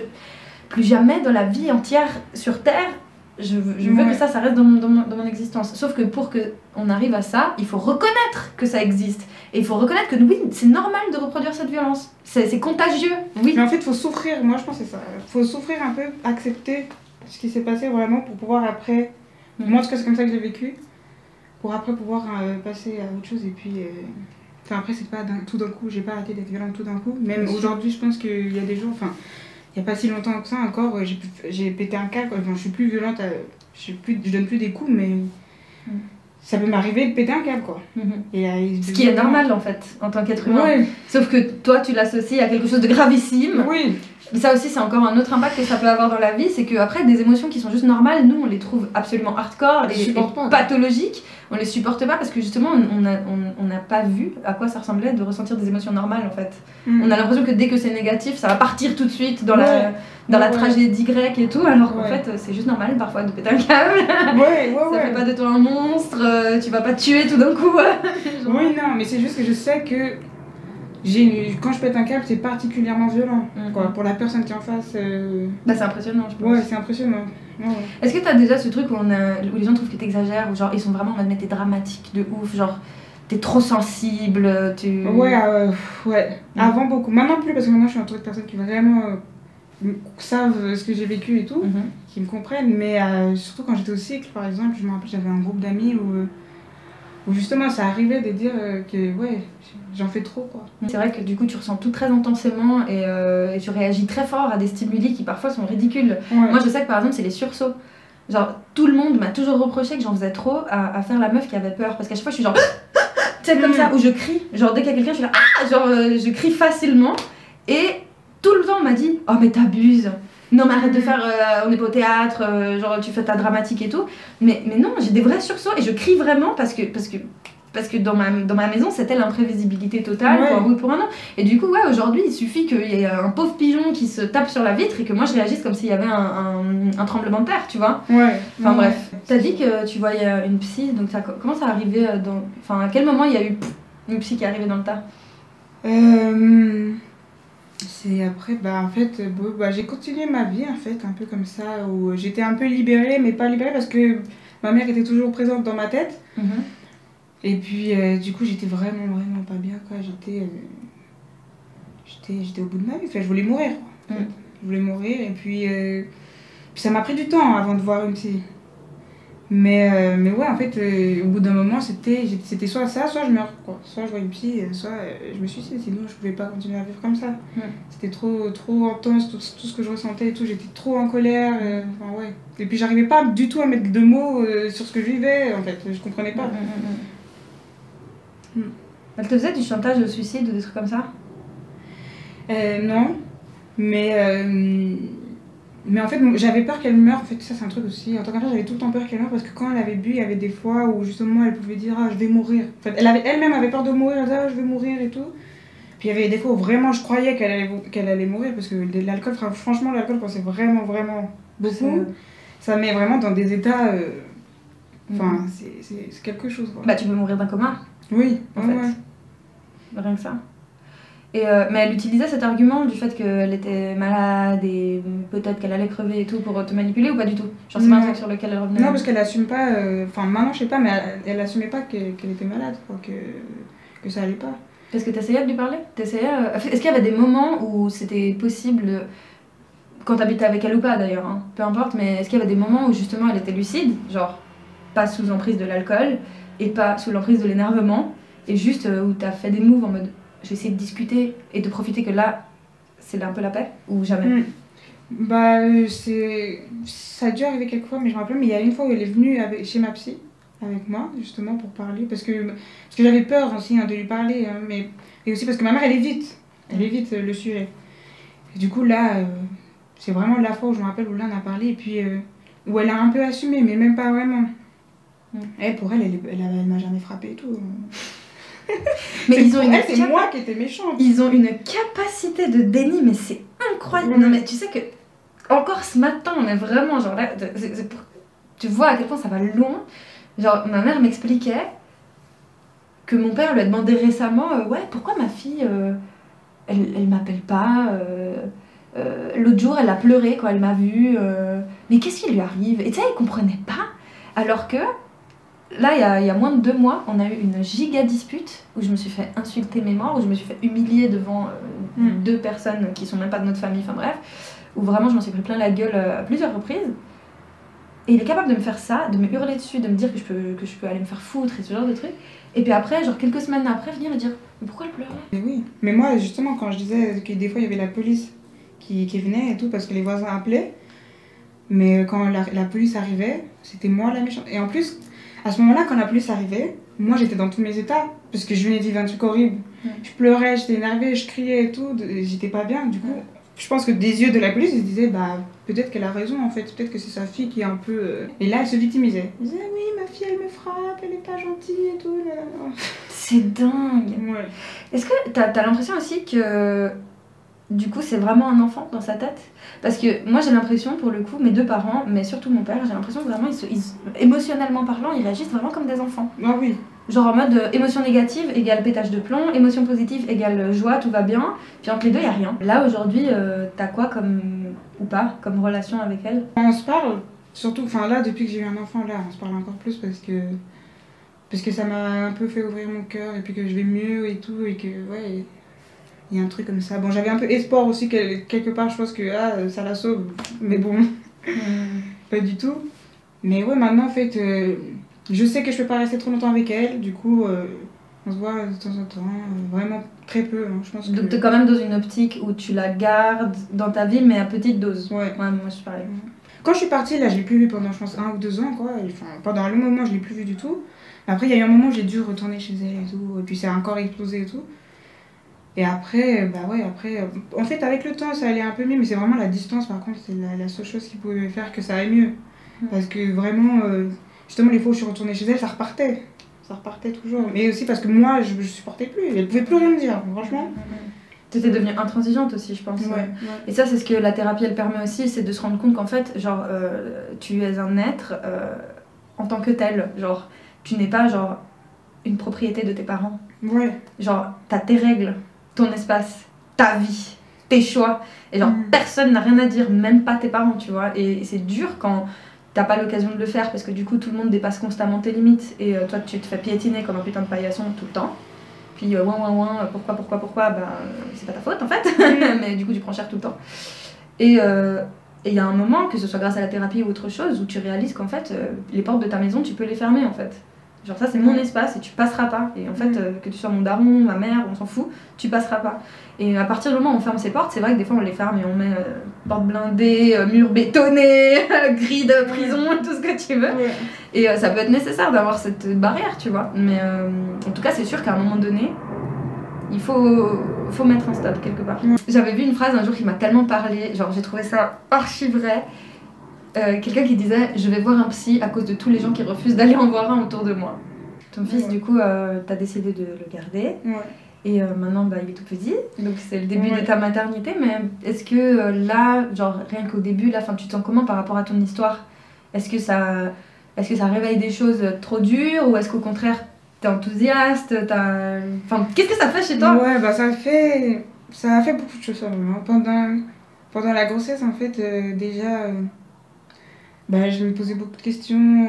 plus jamais dans la vie entière sur Terre, je veux que ça reste dans mon existence. Sauf que pour qu'on arrive à ça, il faut reconnaître que ça existe. Et il faut reconnaître que oui, c'est normal de reproduire cette violence. C'est contagieux, oui. Mais en fait, il faut souffrir. Moi, je pense que c'est ça. Il faut souffrir un peu, accepter ce qui s'est passé vraiment pour pouvoir après... Moi, en tout cas, c'est comme ça que j'ai vécu. Pour après pouvoir passer à autre chose. Et puis... Enfin, après, c'est pas tout d'un coup. J'ai pas arrêté d'être violente tout d'un coup. Même aujourd'hui, je pense qu'il y a des jours... Enfin, il n'y a pas si longtemps que ça encore, j'ai pété un câble. Enfin, je suis plus violente, je donne plus des coups, mais ça peut m'arriver de péter un câble, quoi. Et, ce qui est normal, en fait, en tant qu'être humain. Ouais. Sauf que toi, tu l'associes à quelque chose de gravissime. Oui. Mais ça aussi, c'est encore un autre impact que ça peut avoir dans la vie, c'est qu'après, des émotions qui sont juste normales, nous, on les trouve absolument hardcore et pathologiques. On les supporte pas parce que justement, on n'a pas vu à quoi ça ressemblait de ressentir des émotions normales, en fait. On a l'impression que dès que c'est négatif, ça va partir tout de suite dans la tragédie grecque et tout, alors qu'en fait, c'est juste normal parfois de péter un câble. Ça fait pas de toi un monstre, tu vas pas te tuer tout d'un coup. Oui, non, mais c'est juste que je sais que quand je pète un câble, c'est particulièrement violent. Quoi. Pour la personne qui est en face. Bah, c'est impressionnant, je pense. Ouais, c'est impressionnant. Ouais. Est-ce que t'as déjà ce truc où les gens trouvent que t'exagères, ou genre ils sont vraiment en mode mais t'es dramatique de ouf, genre t'es trop sensible, Ouais. Avant beaucoup. Maintenant plus, parce que maintenant je suis entourée de personnes qui vraiment savent ce que j'ai vécu et tout, qui me comprennent. Mais surtout quand j'étais au cycle, par exemple, je me rappelle, j'avais un groupe d'amis où justement ça arrivait de dire que j'en fais trop, quoi. C'est vrai que du coup tu ressens tout très intensément et tu réagis très fort à des stimuli qui parfois sont ridicules. Moi je sais que par exemple c'est les sursauts. Genre tout le monde m'a toujours reproché que j'en faisais trop à faire la meuf qui avait peur, parce qu'à chaque fois je suis genre tu sais comme ça, où je crie, genre dès qu'il y a quelqu'un je suis là genre je crie facilement, et tout le temps on m'a dit oh mais t'abuses. Non mais arrête de faire, on n'est pas au théâtre, genre tu fais ta dramatique et tout. Mais non, j'ai des vrais sursauts et je crie vraiment parce que dans ma maison c'était l'imprévisibilité totale pour un oui pour un non. Et du coup aujourd'hui il suffit qu'il y ait un pauvre pigeon qui se tape sur la vitre et que moi je réagisse comme s'il y avait un tremblement de terre, tu vois. Enfin bref. T'as dit que tu voyais une psy, donc comment ça arrivait enfin à quel moment il y a eu une psy qui est arrivée dans le tas? C'est après, en fait, j'ai continué ma vie, en fait, un peu comme ça, où j'étais un peu libérée, mais pas libérée parce que ma mère était toujours présente dans ma tête. Et puis, du coup, j'étais vraiment, vraiment pas bien, quoi. J'étais au bout de ma vie, enfin, je voulais mourir, quoi. Je voulais mourir, et puis ça m'a pris du temps avant de voir une psy. Mais ouais, en fait, au bout d'un moment, c'était soit ça, soit je meurs, quoi. Soit je vois une psy, soit je me suicide, sinon je pouvais pas continuer à vivre comme ça. C'était trop intense, tout ce que je ressentais et tout, j'étais trop en colère, enfin ouais. Et puis j'arrivais pas du tout à mettre de mots sur ce que je vivais, en fait, je comprenais pas. Elle te faisait du chantage au suicide ou des trucs comme ça? Non, mais en fait, j'avais peur qu'elle meure. En fait, ça c'est un truc aussi. En tant qu'enfant, j'avais tout le temps peur qu'elle meure parce que quand elle avait bu, il y avait des fois où justement elle pouvait dire je vais mourir. En fait, elle-même avait peur de mourir, elle disait je vais mourir et tout. Puis il y avait des fois où vraiment je croyais qu'elle allait mourir parce que l'alcool, franchement, l'alcool quand c'est vraiment, vraiment beaucoup, ça met vraiment dans des états. Enfin, c'est quelque chose, quoi. Bah, tu peux mourir d'un coma. Oui, en fait. Rien que ça. Et mais elle utilisait cet argument du fait qu'elle était malade et peut-être qu'elle allait crever et tout pour te manipuler, ou pas du tout? Genre c'est pas un truc sur lequel elle revenait? Non, parce qu'elle assume pas, enfin maintenant je sais pas, mais elle assumait pas qu'elle était malade, quoi, que ça allait pas. Parce que t'essayais de lui parler? Est-ce qu'il y avait des moments où c'était possible, quand t'habitais avec elle ou pas d'ailleurs, hein, peu importe, mais est-ce qu'il y avait des moments où justement elle était lucide, genre pas sous emprise de l'alcool et pas sous l'emprise de l'énervement, et juste où t'as fait des moves en mode je vais essayer de discuter et de profiter que là, c'est un peu la paix, ou jamais? Ça a dû arriver quelques fois, mais je me rappelle, mais il y a une fois où elle est venue chez ma psy, avec moi, justement, pour parler, parce que j'avais peur aussi de lui parler, hein, et aussi parce que ma mère, elle évite le sujet. Et du coup, là, c'est vraiment la fois où je me rappelle où là, on a parlé, et puis où elle a un peu assumé, mais même pas vraiment. Et pour elle m'a jamais frappée et tout. Mais c'est moi qui étais méchante. Ils ont une capacité de déni, mais c'est incroyable. Non, mais tu sais que encore ce matin, on est vraiment genre là, tu vois à quel point ça va loin. Genre ma mère m'expliquait que mon père lui a demandé récemment pourquoi ma fille elle m'appelle pas, l'autre jour elle a pleuré quand elle m'a vue, mais qu'est-ce qui lui arrive? Et tu sais, il comprenait pas, alors que là, il y a moins de 2 mois, on a eu une giga dispute où je me suis fait insulter mes morts, où je me suis fait humilier devant 2 personnes qui sont même pas de notre famille, enfin bref, où vraiment je m'en suis pris plein la gueule à plusieurs reprises. Et il est capable de me faire ça, de me hurler dessus, de me dire que je peux aller me faire foutre et ce genre de trucs. Et puis après, genre quelques semaines après, venir me dire mais pourquoi elle pleurait? Mais oui, mais moi justement, quand je disais que des fois il y avait la police qui venait et tout, parce que les voisins appelaient, mais quand la police arrivait, c'était moi la méchante. Et en plus, À ce moment-là, quand la police arrivait, moi j'étais dans tous mes états, parce que je venais de vivre un truc horrible. Je pleurais, j'étais énervée, je criais et tout, j'étais pas bien. Du coup, je pense que des yeux de la police, ils se disaient, bah peut-être qu'elle a raison en fait, peut-être que c'est sa fille qui est un peu. Et là, elle se victimisait. Elle disait, oui, ma fille elle me frappe, elle est pas gentille et tout. Là, là. C'est dingue. Ouais. Est-ce que t'as l'impression aussi que du coup c'est vraiment un enfant dans sa tête? Parce que moi j'ai l'impression, pour le coup, mes deux parents, mais surtout mon père, j'ai l'impression que vraiment émotionnellement parlant, ils réagissent vraiment comme des enfants. Ah oui. Genre en mode émotion négative égale pétage de plomb, émotion positive égale joie, tout va bien, puis entre les deux y a rien. Là aujourd'hui, t'as quoi comme, ou pas, comme relation avec elle? On se parle, surtout, enfin là depuis que j'ai eu un enfant, là on se parle encore plus parce que ça m'a un peu fait ouvrir mon cœur et puis que je vais mieux et tout et que ouais, il y a un truc comme ça. Bon, j'avais un peu espoir aussi quelque part, je pense que ça la sauve, mais bon, pas du tout. Mais ouais, maintenant en fait, je sais que je peux pas rester trop longtemps avec elle, du coup on se voit de temps en temps, vraiment très peu, hein, je pense que... Donc t'es quand même dans une optique où tu la gardes dans ta vie mais à petite dose. Ouais. Ouais, moi je suis pareil. Quand je suis partie, là je l'ai plus vue pendant je pense 1 ou 2 ans quoi, et, enfin, pendant un long moment je l'ai plus vue du tout. Après il y a eu un moment où j'ai dû retourner chez elle et tout, et puis ça a encore explosé et tout. Et après, bah ouais, après, en fait avec le temps ça allait un peu mieux, mais c'est vraiment la distance par contre, c'est la seule chose qui pouvait faire que ça allait mieux. Parce que vraiment, justement les fois où je suis retournée chez elle, ça repartait toujours. Mais aussi parce que moi je supportais plus, elle pouvait plus rien me dire, franchement. T'étais devenue intransigeante aussi, je pense. Ouais. Et ça, c'est ce que la thérapie elle permet aussi, c'est de se rendre compte qu'en fait, genre, tu es un être en tant que tel. Genre, tu n'es pas genre une propriété de tes parents. Ouais. Genre, t'as tes règles, ton espace, ta vie, tes choix. Et genre, personne n'a rien à dire, même pas tes parents, tu vois. Et c'est dur quand t'as pas l'occasion de le faire parce que du coup, tout le monde dépasse constamment tes limites. Et toi, tu te fais piétiner comme un putain de paillasson tout le temps. Puis pourquoi, bah c'est pas ta faute en fait, mais du coup tu prends cher tout le temps. Et il y a un moment, que ce soit grâce à la thérapie ou autre chose, où tu réalises qu'en fait les portes de ta maison tu peux les fermer en fait. Genre ça c'est mon espace et tu passeras pas. Et en fait que tu sois mon daron, ma mère, on s'en fout, tu passeras pas. Et à partir du moment où on ferme ces portes, c'est vrai que des fois on les ferme et on met portes blindées, murs bétonnés, grilles de prison, tout ce que tu veux. Ouais. Et ça peut être nécessaire d'avoir cette barrière, tu vois. Mais en tout cas c'est sûr qu'à un moment donné, il faut mettre un stop quelque part. J'avais vu une phrase un jour qui m'a tellement parlé, genre j'ai trouvé ça archi vrai. Quelqu'un qui disait « Je vais voir un psy à cause de tous les gens qui refusent d'aller en voir un autour de moi ». Ton fils, du coup, t'as décidé de le garder. Et maintenant, bah, il est tout petit, donc c'est le début de ta maternité. Mais est-ce que là, genre rien qu'au début, là, tu te sens comment par rapport à ton histoire? Est-ce que ça réveille des choses trop dures ou est-ce qu'au contraire, t'es enthousiaste, enfin, qu'est-ce que ça fait chez toi? Ouais, bah ça a fait beaucoup de choses. Pendant la grossesse, en fait, déjà, bah, je me posais beaucoup de questions.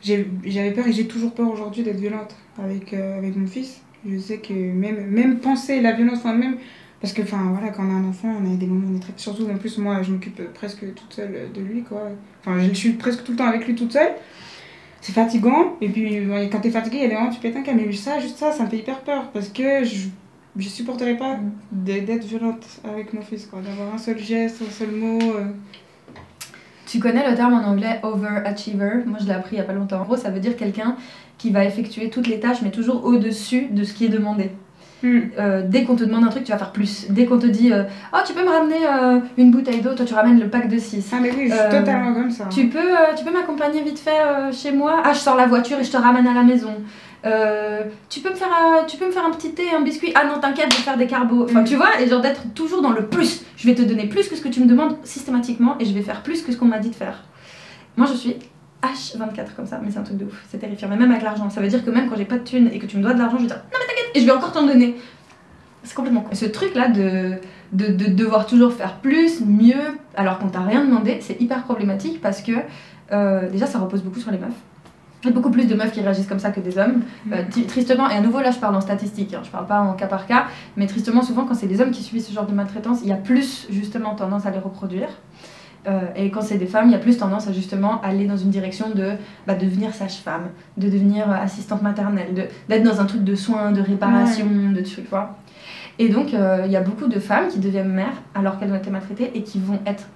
J'avais peur et j'ai toujours peur aujourd'hui d'être violente avec mon fils. Je sais que même penser la violence, enfin même... Parce que, enfin, voilà, quand on a un enfant, on a des moments où on est très... Surtout, en plus, moi, je m'occupe presque toute seule de lui, quoi. Enfin, je suis presque tout le temps avec lui toute seule. C'est fatigant, et puis quand t'es fatiguée, il y a des moments où tu pètes un câble, mais juste ça me fait hyper peur, parce que je supporterais pas d'être violente avec mon fils, quoi, d'avoir un seul geste, un seul mot. Tu connais le terme en anglais overachiever? Moi je l'ai appris il y a pas longtemps. En gros, ça veut dire quelqu'un qui va effectuer toutes les tâches, mais toujours au-dessus de ce qui est demandé. Dès qu'on te demande un truc, tu vas faire plus. Dès qu'on te dit oh, tu peux me ramener une bouteille d'eau, toi tu ramènes le pack de 6. Ah, mais oui, je suis totalement comme ça. Tu peux m'accompagner vite fait chez moi? Ah, je sors la voiture et je te ramène à la maison. Tu peux me faire un petit thé, un biscuit? Ah non, t'inquiète, je vais faire des carbos. Enfin, tu vois, et genre d'être toujours dans le plus. Je vais te donner plus que ce que tu me demandes systématiquement et je vais faire plus que ce qu'on m'a dit de faire. Moi, je suis H24 comme ça, mais c'est un truc de ouf, c'est terrifiant. Mais même avec l'argent, ça veut dire que même quand j'ai pas de thunes et que tu me dois de l'argent, je vais dire non mais t'inquiète et je vais encore t'en donner. C'est complètement con. Ce truc là de devoir toujours faire plus, mieux, alors qu'on t'a rien demandé, c'est hyper problématique parce que déjà ça repose beaucoup sur les meufs. Il y a beaucoup plus de meufs qui réagissent comme ça que des hommes. Tristement, et à nouveau là je parle en statistiques, hein, je parle pas en cas par cas, mais tristement souvent quand c'est des hommes qui subissent ce genre de maltraitance, il y a plus justement tendance à les reproduire. Et quand c'est des femmes, il y a plus tendance à justement aller dans une direction de devenir sage-femme, de devenir assistante maternelle, d'être dans un truc de soins, de réparation, de trucs, quoi. Et donc il y a beaucoup de femmes qui deviennent mères alors qu'elles ont été maltraitées et qui vont être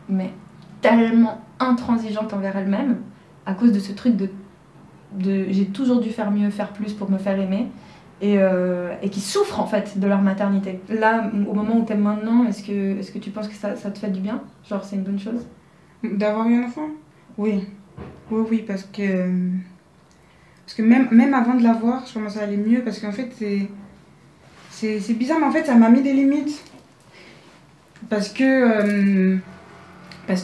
tellement intransigeantes envers elles-mêmes à cause de ce truc de j'ai toujours dû faire mieux, faire plus pour me faire aimer. Et qui souffrent en fait de leur maternité. Là, au moment où t'aimes maintenant, est-ce que tu penses que ça te fait du bien? Genre c'est une bonne chose? D'avoir eu un enfant? Oui. Oui, parce que même avant de l'avoir, je commençais à aller mieux parce qu'en fait c'est bizarre, mais en fait ça m'a mis des limites. Parce que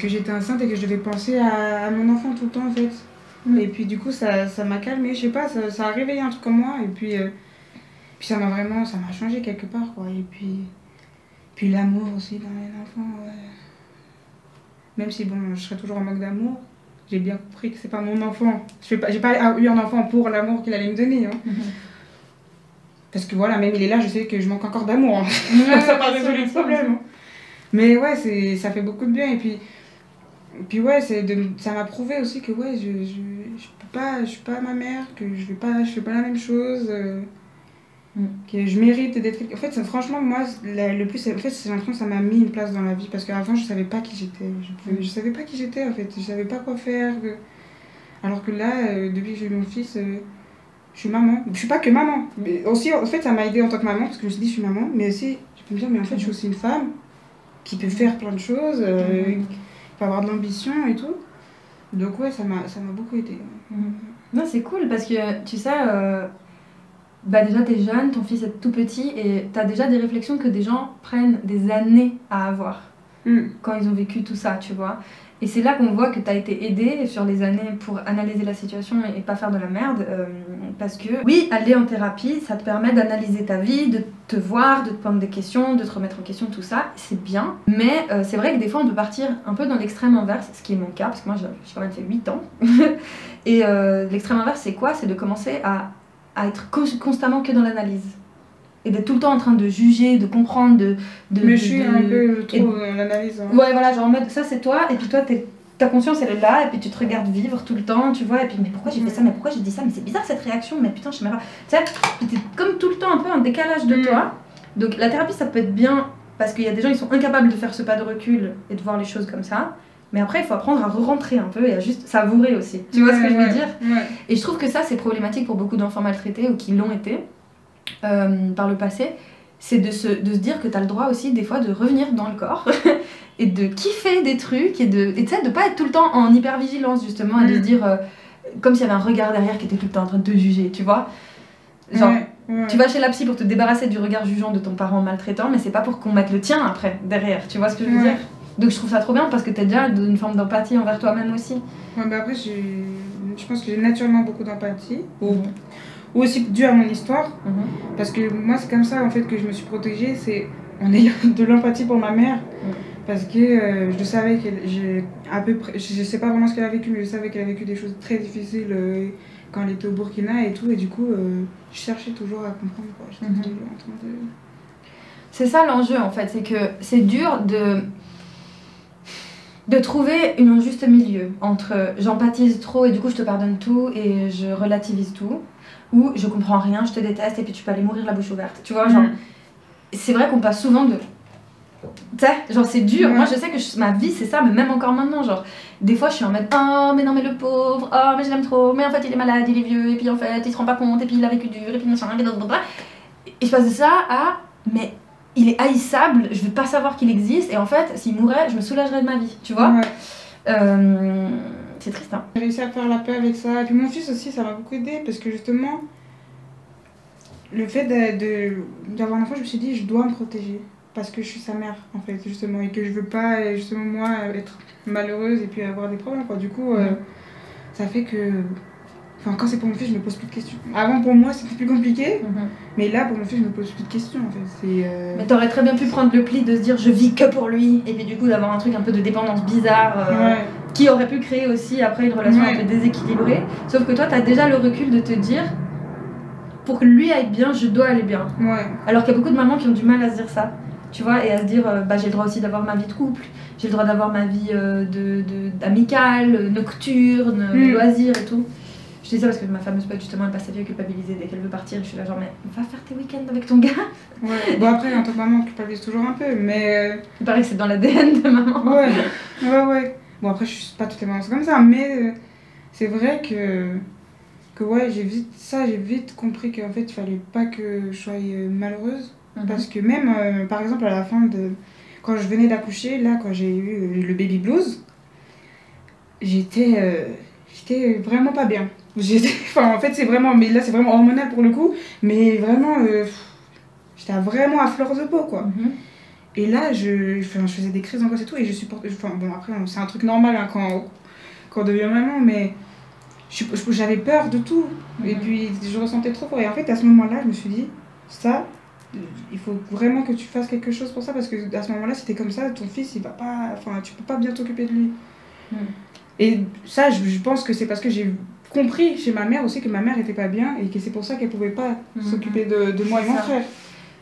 j'étais enceinte et que je devais penser à mon enfant tout le temps en fait. Et puis du coup ça m'a calmée, je sais pas, ça a réveillé un truc en moi et puis ça m'a changé quelque part quoi. Et puis l'amour aussi dans les enfants. Même si bon, je serai toujours en manque d'amour, j'ai bien compris que c'est pas mon enfant. J'ai pas eu un enfant pour l'amour qu'il allait me donner. Hein. Parce que voilà, même il est là, je sais que je manque encore d'amour. Hein. Ça n'a pas résolu le problème. Hein. Mais ouais, ça fait beaucoup de bien. Et puis ouais, ça m'a prouvé aussi que ouais, je suis pas ma mère, que je fais pas la même chose. Que je mérite d'être... En fait, franchement, moi, le plus... En fait, j'ai l'impression que ça m'a mis une place dans la vie. Parce qu'avant, je savais pas qui j'étais. Je savais pas qui j'étais, en fait. Je savais pas quoi faire. Alors que là, depuis que j'ai eu mon fils, je suis maman. Je suis pas que maman. Mais aussi, en fait, ça m'a aidée en tant que maman. Parce que je me suis dit, je suis maman. Mais aussi, je peux me dire, mais en fait, je suis aussi une femme qui peut faire plein de choses. Qui peut avoir de l'ambition et tout. Donc ouais, ça m'a beaucoup aidée. Non, c'est cool parce que, tu sais... Bah déjà t'es jeune, ton fils est tout petit et t'as déjà des réflexions que des gens prennent des années à avoir quand ils ont vécu tout ça, tu vois. Et c'est là qu'on voit que t'as été aidée sur les années pour analyser la situation et pas faire de la merde parce que oui, aller en thérapie, ça te permet d'analyser ta vie, de te voir, de te prendre des questions, de te remettre en question, tout ça, c'est bien. Mais c'est vrai que des fois on peut partir un peu dans l'extrême inverse, ce qui est mon cas parce que moi j'ai quand même fait 8 ans. Et l'extrême inverse c'est quoi? C'est de commencer à être constamment que dans l'analyse et d'être tout le temps en train de juger, de comprendre, mais je suis un peu, je trouve, l'analyse. Hein. Ouais, voilà, genre en mode ça c'est toi, et puis toi ta conscience elle est là, et puis tu te regardes vivre tout le temps, tu vois, et puis mais pourquoi j'ai fait ça, mais pourquoi j'ai dit ça, mais c'est bizarre cette réaction, mais putain je sais même pas. Tu sais, t'es comme tout le temps un peu en décalage de toi. Donc la thérapie ça peut être bien parce qu'il y a des gens qui sont incapables de faire ce pas de recul et de voir les choses comme ça. Mais après, il faut apprendre à re-rentrer un peu et à juste savourer aussi. Tu vois ce que je veux dire? Et je trouve que ça, c'est problématique pour beaucoup d'enfants maltraités ou qui l'ont été par le passé. C'est de se dire que tu as le droit aussi, des fois, de revenir dans le corps et de kiffer des trucs et tu sais, de pas être tout le temps en hypervigilance, justement, et de se dire, comme s'il y avait un regard derrière qui était tout le temps en train de te juger, tu vois? Genre, tu vas chez la psy pour te débarrasser du regard jugeant de ton parent maltraitant, mais c'est pas pour qu'on mette le tien après, derrière. Tu vois ce que je veux dire? Donc je trouve ça trop bien parce que t'as déjà une forme d'empathie envers toi-même aussi. Ouais, bah après, je pense que j'ai naturellement beaucoup d'empathie. Ou aussi dû à mon histoire. Parce que moi, c'est comme ça en fait que je me suis protégée. C'est en ayant de l'empathie pour ma mère. Parce que je savais qu'elle... à peu près, je sais pas vraiment ce qu'elle a vécu, mais je savais qu'elle a vécu des choses très difficiles quand elle était au Burkina et tout. Et du coup, je cherchais toujours à comprendre. J'étais en train de... C'est ça l'enjeu en fait. C'est que c'est dur de trouver un juste milieu entre j'empathise trop et du coup je te pardonne tout et je relativise tout, ou je comprends rien, je te déteste et puis tu peux aller mourir la bouche ouverte, tu vois, genre c'est vrai qu'on passe souvent de... Tu sais, genre c'est dur, moi je sais que ma vie c'est ça, mais même encore maintenant, genre des fois je suis en mode oh mais non mais le pauvre, oh mais je l'aime trop, mais en fait il est malade, il est vieux, et puis en fait il se rend pas compte, et puis il a vécu dur, et puis machin, et je passe de ça à mais il est haïssable, je veux pas savoir qu'il existe, et en fait, s'il mourait, je me soulagerais de ma vie, tu vois. C'est triste, hein. J'ai réussi à faire la paix avec ça. Et puis mon fils aussi, ça m'a beaucoup aidé, parce que justement, le fait d'avoir un enfant, je me suis dit, je dois me protéger. Parce que je suis sa mère, en fait, justement, et que je veux pas, justement, moi, être malheureuse et puis avoir des problèmes, quoi. Du coup, ça fait que... Enfin, quand c'est pour mon fils, je me pose plus de questions. Avant, pour moi, c'était plus compliqué. Mais là, pour mon fils, je me pose plus de questions, en fait. Mais t'aurais très bien pu prendre le pli de se dire je vis que pour lui. Et puis du coup, d'avoir un truc un peu de dépendance bizarre qui aurait pu créer aussi après une relation un peu déséquilibrée. Sauf que toi, t'as déjà le recul de te dire pour que lui aille bien, je dois aller bien. Alors qu'il y a beaucoup de mamans qui ont du mal à se dire ça. Tu vois, et à se dire bah, j'ai le droit aussi d'avoir ma vie de couple, j'ai le droit d'avoir ma vie amicale, nocturne, de loisirs et tout. Je dis ça parce que ma fameuse pote justement elle passe sa vie à culpabiliser dès qu'elle veut partir, et je suis là genre mais va faire tes week-ends avec ton gars. Bon après en tant que maman on culpabilise toujours un peu mais... Il paraît que c'est dans l'ADN de maman. Ouais. Bon après je suis pas toutes les mamans comme ça mais c'est vrai que que ouais, j'ai vite compris qu'en fait, il fallait pas que je sois malheureuse. Parce que même, par exemple, à la fin de... Quand je venais d'accoucher, là, quand j'ai eu le baby blues, j'étais vraiment pas bien. Enfin, en fait, c'est vraiment... Mais là, c'est vraiment hormonal pour le coup. Mais vraiment, j'étais vraiment à fleur de peau, quoi. Et là, je faisais des crises d'angoisse et tout. Et je supporte... Enfin, bon, après, c'est un truc normal hein, quand on devient maman, mais... J'avais peur de tout. Et puis, je ressentais trop fort. Et en fait, à ce moment-là, je me suis dit, ça... Il faut vraiment que tu fasses quelque chose pour ça parce que à ce moment-là, si t'es comme ça, ton fils, il va pas... Enfin, tu peux pas bien t'occuper de lui. Et ça, je pense que c'est parce que j'ai compris chez ma mère aussi que ma mère était pas bien et que c'est pour ça qu'elle pouvait pas s'occuper de moi et mon frère.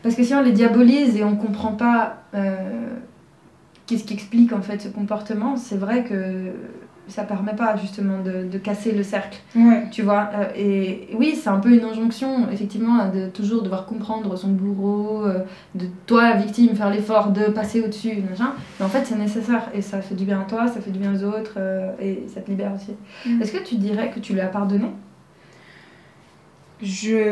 Parce que si on les diabolise et on comprend pas qu'est-ce qui explique en fait ce comportement, c'est vrai que ça permet pas justement de casser le cercle, tu vois. Et oui, c'est un peu une injonction effectivement de toujours devoir comprendre son bourreau, de toi la victime faire l'effort de passer au-dessus, machin. Mais en fait c'est nécessaire et ça fait du bien à toi, ça fait du bien aux autres et ça te libère aussi. Est-ce que tu dirais que tu lui as pardonné? Je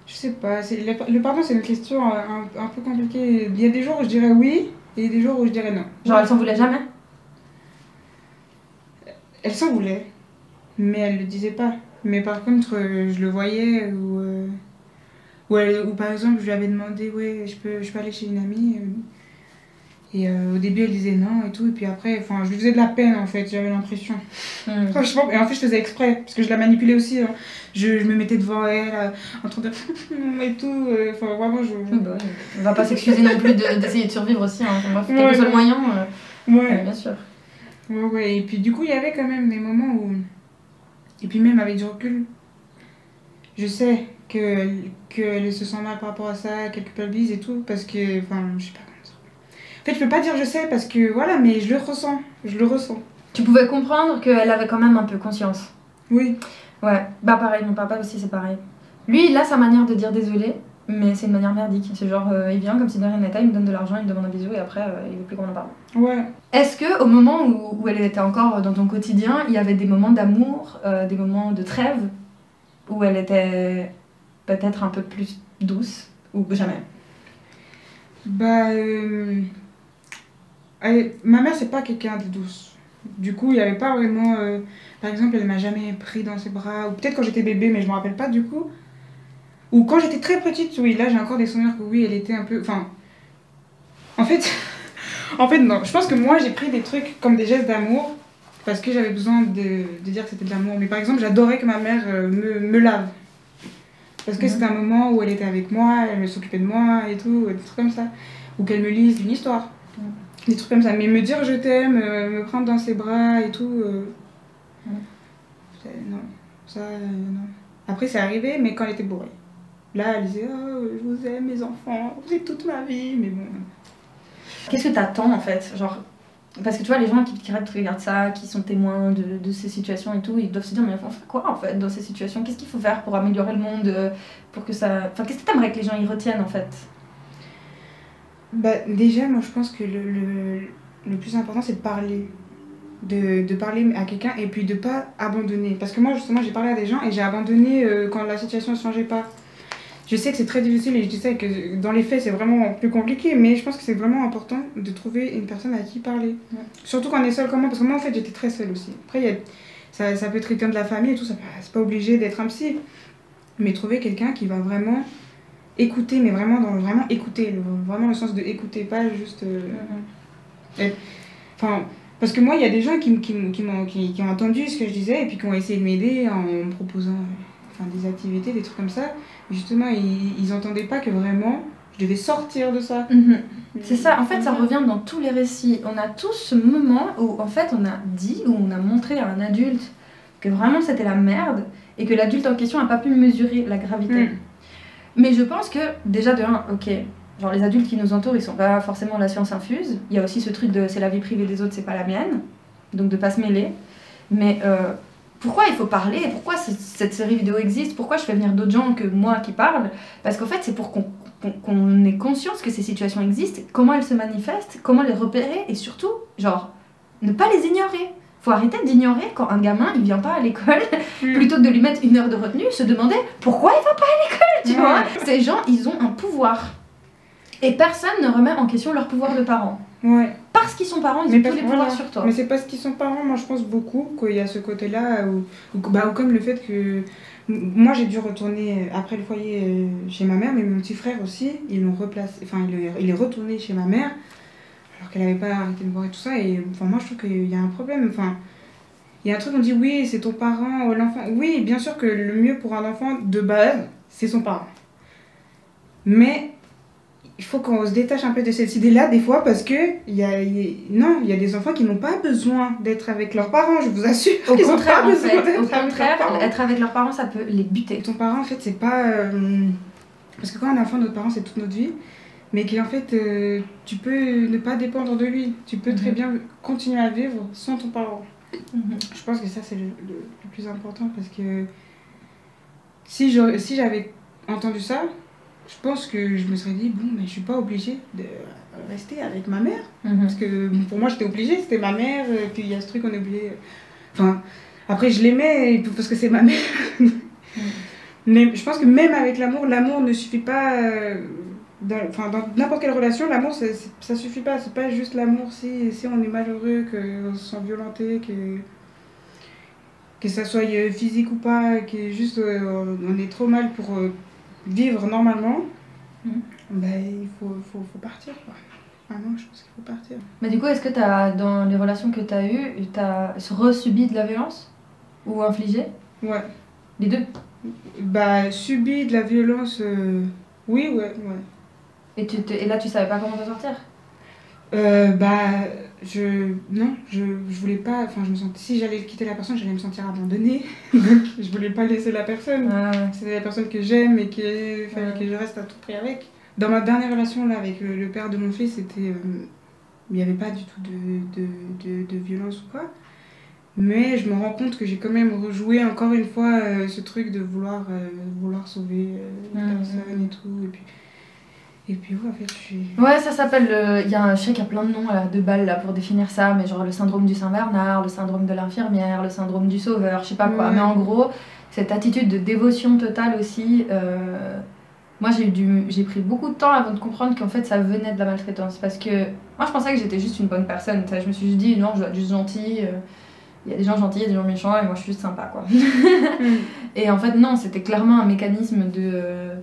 sais pas, le pardon c'est une question un peu compliquée. Il y a des jours où je dirais oui et des jours où je dirais non. Genre elle s'en voulait jamais? Elle s'en voulait, mais elle le disait pas. Mais par contre, je le voyais ou par exemple je lui avais demandé ouais je peux aller chez une amie et au début elle disait non et tout et puis après enfin je lui faisais de la peine en fait, j'avais l'impression. Franchement, et en fait je faisais exprès parce que je la manipulais aussi hein. Je me mettais devant elle en train de et tout enfin vraiment on va pas s'excuser non plus d'essayer de survivre aussi hein. Bref, quel que soit le moyen bien sûr. Ouais et puis du coup il y avait quand même des moments où et puis même avec du recul je sais qu'elle se sent mal par rapport à ça, qu'elle culpabilise et tout parce que enfin je sais pas. En fait, je peux pas dire je sais parce que voilà, mais je le ressens. Tu pouvais comprendre qu'elle avait quand même un peu conscience. Oui. Ouais, bah pareil, mon papa aussi c'est pareil. Lui, il a sa manière de dire désolé, mais c'est une manière merdique. C'est genre, il vient comme si de rien n'était, il me donne de l'argent, il me demande un bisou et après, il veut plus qu'on en parle. Ouais. Est-ce que au moment où elle était encore dans ton quotidien, il y avait des moments d'amour, des moments de trêve, où elle était peut-être un peu plus douce, ou jamais? Bah... ma mère, c'est pas quelqu'un de douce. Du coup, il n'y avait pas vraiment... par exemple, elle m'a jamais pris dans ses bras. Ou peut-être quand j'étais bébé, mais je me rappelle pas du coup. Ou quand j'étais très petite, oui, là j'ai encore des souvenirs que oui, elle était un peu... Enfin... En fait... non. Je pense que moi, j'ai pris des trucs comme des gestes d'amour parce que j'avais besoin de dire que c'était de l'amour. Mais par exemple, j'adorais que ma mère me lave. Parce que c'était un moment où elle était avec moi, elle s'occupait de moi et tout, des trucs comme ça. Ou qu'elle me lise une histoire. Des trucs comme ça, mais me dire je t'aime, me prendre dans ses bras et tout, non, ça, non. Après c'est arrivé, mais quand elle était bourrée. Là elle disait, oh, je vous aime mes enfants, vous êtes toute ma vie, mais bon. Qu'est-ce que t'attends en fait, genre, parce que tu vois les gens qui regardent ça, qui sont témoins de ces situations et tout, ils doivent se dire mais on fait quoi en fait dans ces situations, qu'est-ce qu'il faut faire pour améliorer le monde, pour que ça... Enfin qu'est-ce que t'aimerais que les gens y retiennent en fait? Bah déjà moi je pense que le plus important c'est de parler. De parler à quelqu'un et puis de pas abandonner. Parce que moi justement j'ai parlé à des gens et j'ai abandonné quand la situation ne changeait pas. Je sais que c'est très difficile et je dis ça et que dans les faits c'est vraiment plus compliqué, mais je pense que c'est vraiment important de trouver une personne à qui parler. Surtout quand on est seul comme moi, parce que moi en fait j'étais très seule aussi. Après ça peut être quelqu'un de la famille et tout, c'est pas obligé d'être un psy. Mais trouver quelqu'un qui va vraiment écouter, mais vraiment vraiment écouter, vraiment le sens de écouter, pas juste enfin parce que moi il y a des gens qui ont entendu ce que je disais et puis qui ont essayé de m'aider en me proposant des activités, des trucs comme ça. Et justement ils entendaient pas que vraiment je devais sortir de ça. C'est ça, en fait ça revient dans tous les récits. On a tous ce moment où en fait on a dit, où on a montré à un adulte que vraiment c'était la merde et que l'adulte en question n'a pas pu mesurer la gravité. Mais je pense que, déjà de un, ok, genre les adultes qui nous entourent, ils sont pas forcément la science infuse. Il y a aussi ce truc de c'est la vie privée des autres, c'est pas la mienne. Donc de pas se mêler. Mais pourquoi il faut parler? Pourquoi cette série vidéo existe? Pourquoi je fais venir d'autres gens que moi qui parlent? Parce qu'en fait, c'est pour qu'on ait conscience que ces situations existent, comment elles se manifestent, comment les repérer et surtout, genre, ne pas les ignorer. Faut arrêter d'ignorer quand un gamin il vient pas à l'école, plutôt que de lui mettre 1 heure de retenue, se demander pourquoi il va pas à l'école, tu vois. Ces gens, ils ont un pouvoir. Et personne ne remet en question leur pouvoir de parents. Ouais. Parce qu'ils sont parents, ils ont tous les pouvoirs sur toi. Mais c'est parce qu'ils sont parents, moi je pense beaucoup qu'il y a ce côté-là, ou comme le fait que moi j'ai dû retourner après le foyer chez ma mère, mais mon petit frère aussi, ils l'ont replacé, enfin il est retourné chez ma mère, alors qu'elle n'avait pas arrêté de boire et tout ça, et enfin moi je trouve qu'il y a un problème, enfin il y a un truc, on dit oui c'est ton parent, l'enfant, oui bien sûr que le mieux pour un enfant de base, c'est son parent. Mais il faut qu'on se détache un peu de cette idée-là des fois parce que il y a des enfants qui n'ont pas besoin d'être avec leurs parents, je vous assure. Au contraire, en fait, au contraire, être avec leurs parents, ça peut les buter. Ton parent, en fait, c'est pas... Parce que quand on est enfant, notre parent, c'est toute notre vie. Mais qu'en fait, tu peux ne pas dépendre de lui. Tu peux très bien continuer à vivre sans ton parent. Je pense que ça, c'est le plus important parce que si j'avais entendu ça, je pense que je me serais dit, bon, mais je suis pas obligée de rester avec ma mère. Parce que pour moi, j'étais obligée, c'était ma mère, puis il y a ce truc, on est obligé. Enfin, après, je l'aimais parce que c'est ma mère. Mais je pense que même avec l'amour ne suffit pas. Dans n'importe quelle relation, l'amour, ça suffit pas. C'est pas juste l'amour si on est malheureux, qu'on se sent violenté, que ça soit physique ou pas, que juste on est trop mal pour vivre normalement, il faut partir, quoi. Vraiment, je pense qu'il faut partir. Mais du coup, est-ce que dans les relations que tu as eues, tu as resubi de la violence? Ou infligé? Ouais. Les deux? Subi de la violence, oui, ouais. Et là, tu savais pas comment t'en sortir? Je voulais pas, enfin je me sentais, si j'allais quitter la personne, j'allais me sentir abandonnée, donc je voulais pas laisser la personne. C'était la personne que j'aime et qu'il fallait que je reste à tout prix avec. Dans ma dernière relation là avec le père de mon fils, c'était, il n'y avait pas du tout de violence ou quoi, mais je me rends compte que j'ai quand même rejoué encore une fois ce truc de vouloir sauver la personne et tout, et puis ouais, en fait, je suis... Ouais, ça s'appelle... je sais qu'il y a plein de noms de balles là, pour définir ça, mais genre le syndrome du Saint-Bernard, le syndrome de l'infirmière, le syndrome du sauveur, je sais pas quoi. Mais en gros, cette attitude de dévotion totale aussi... Moi, j'ai pris beaucoup de temps avant de comprendre qu'en fait, ça venait de la maltraitance. Parce que moi, je pensais que j'étais juste une bonne personne. Je me suis juste dit, non, je dois être juste gentille. Il y a des gens gentils, il y a des gens méchants, et moi, je suis juste sympa, quoi. Et en fait, non, c'était clairement un mécanisme de...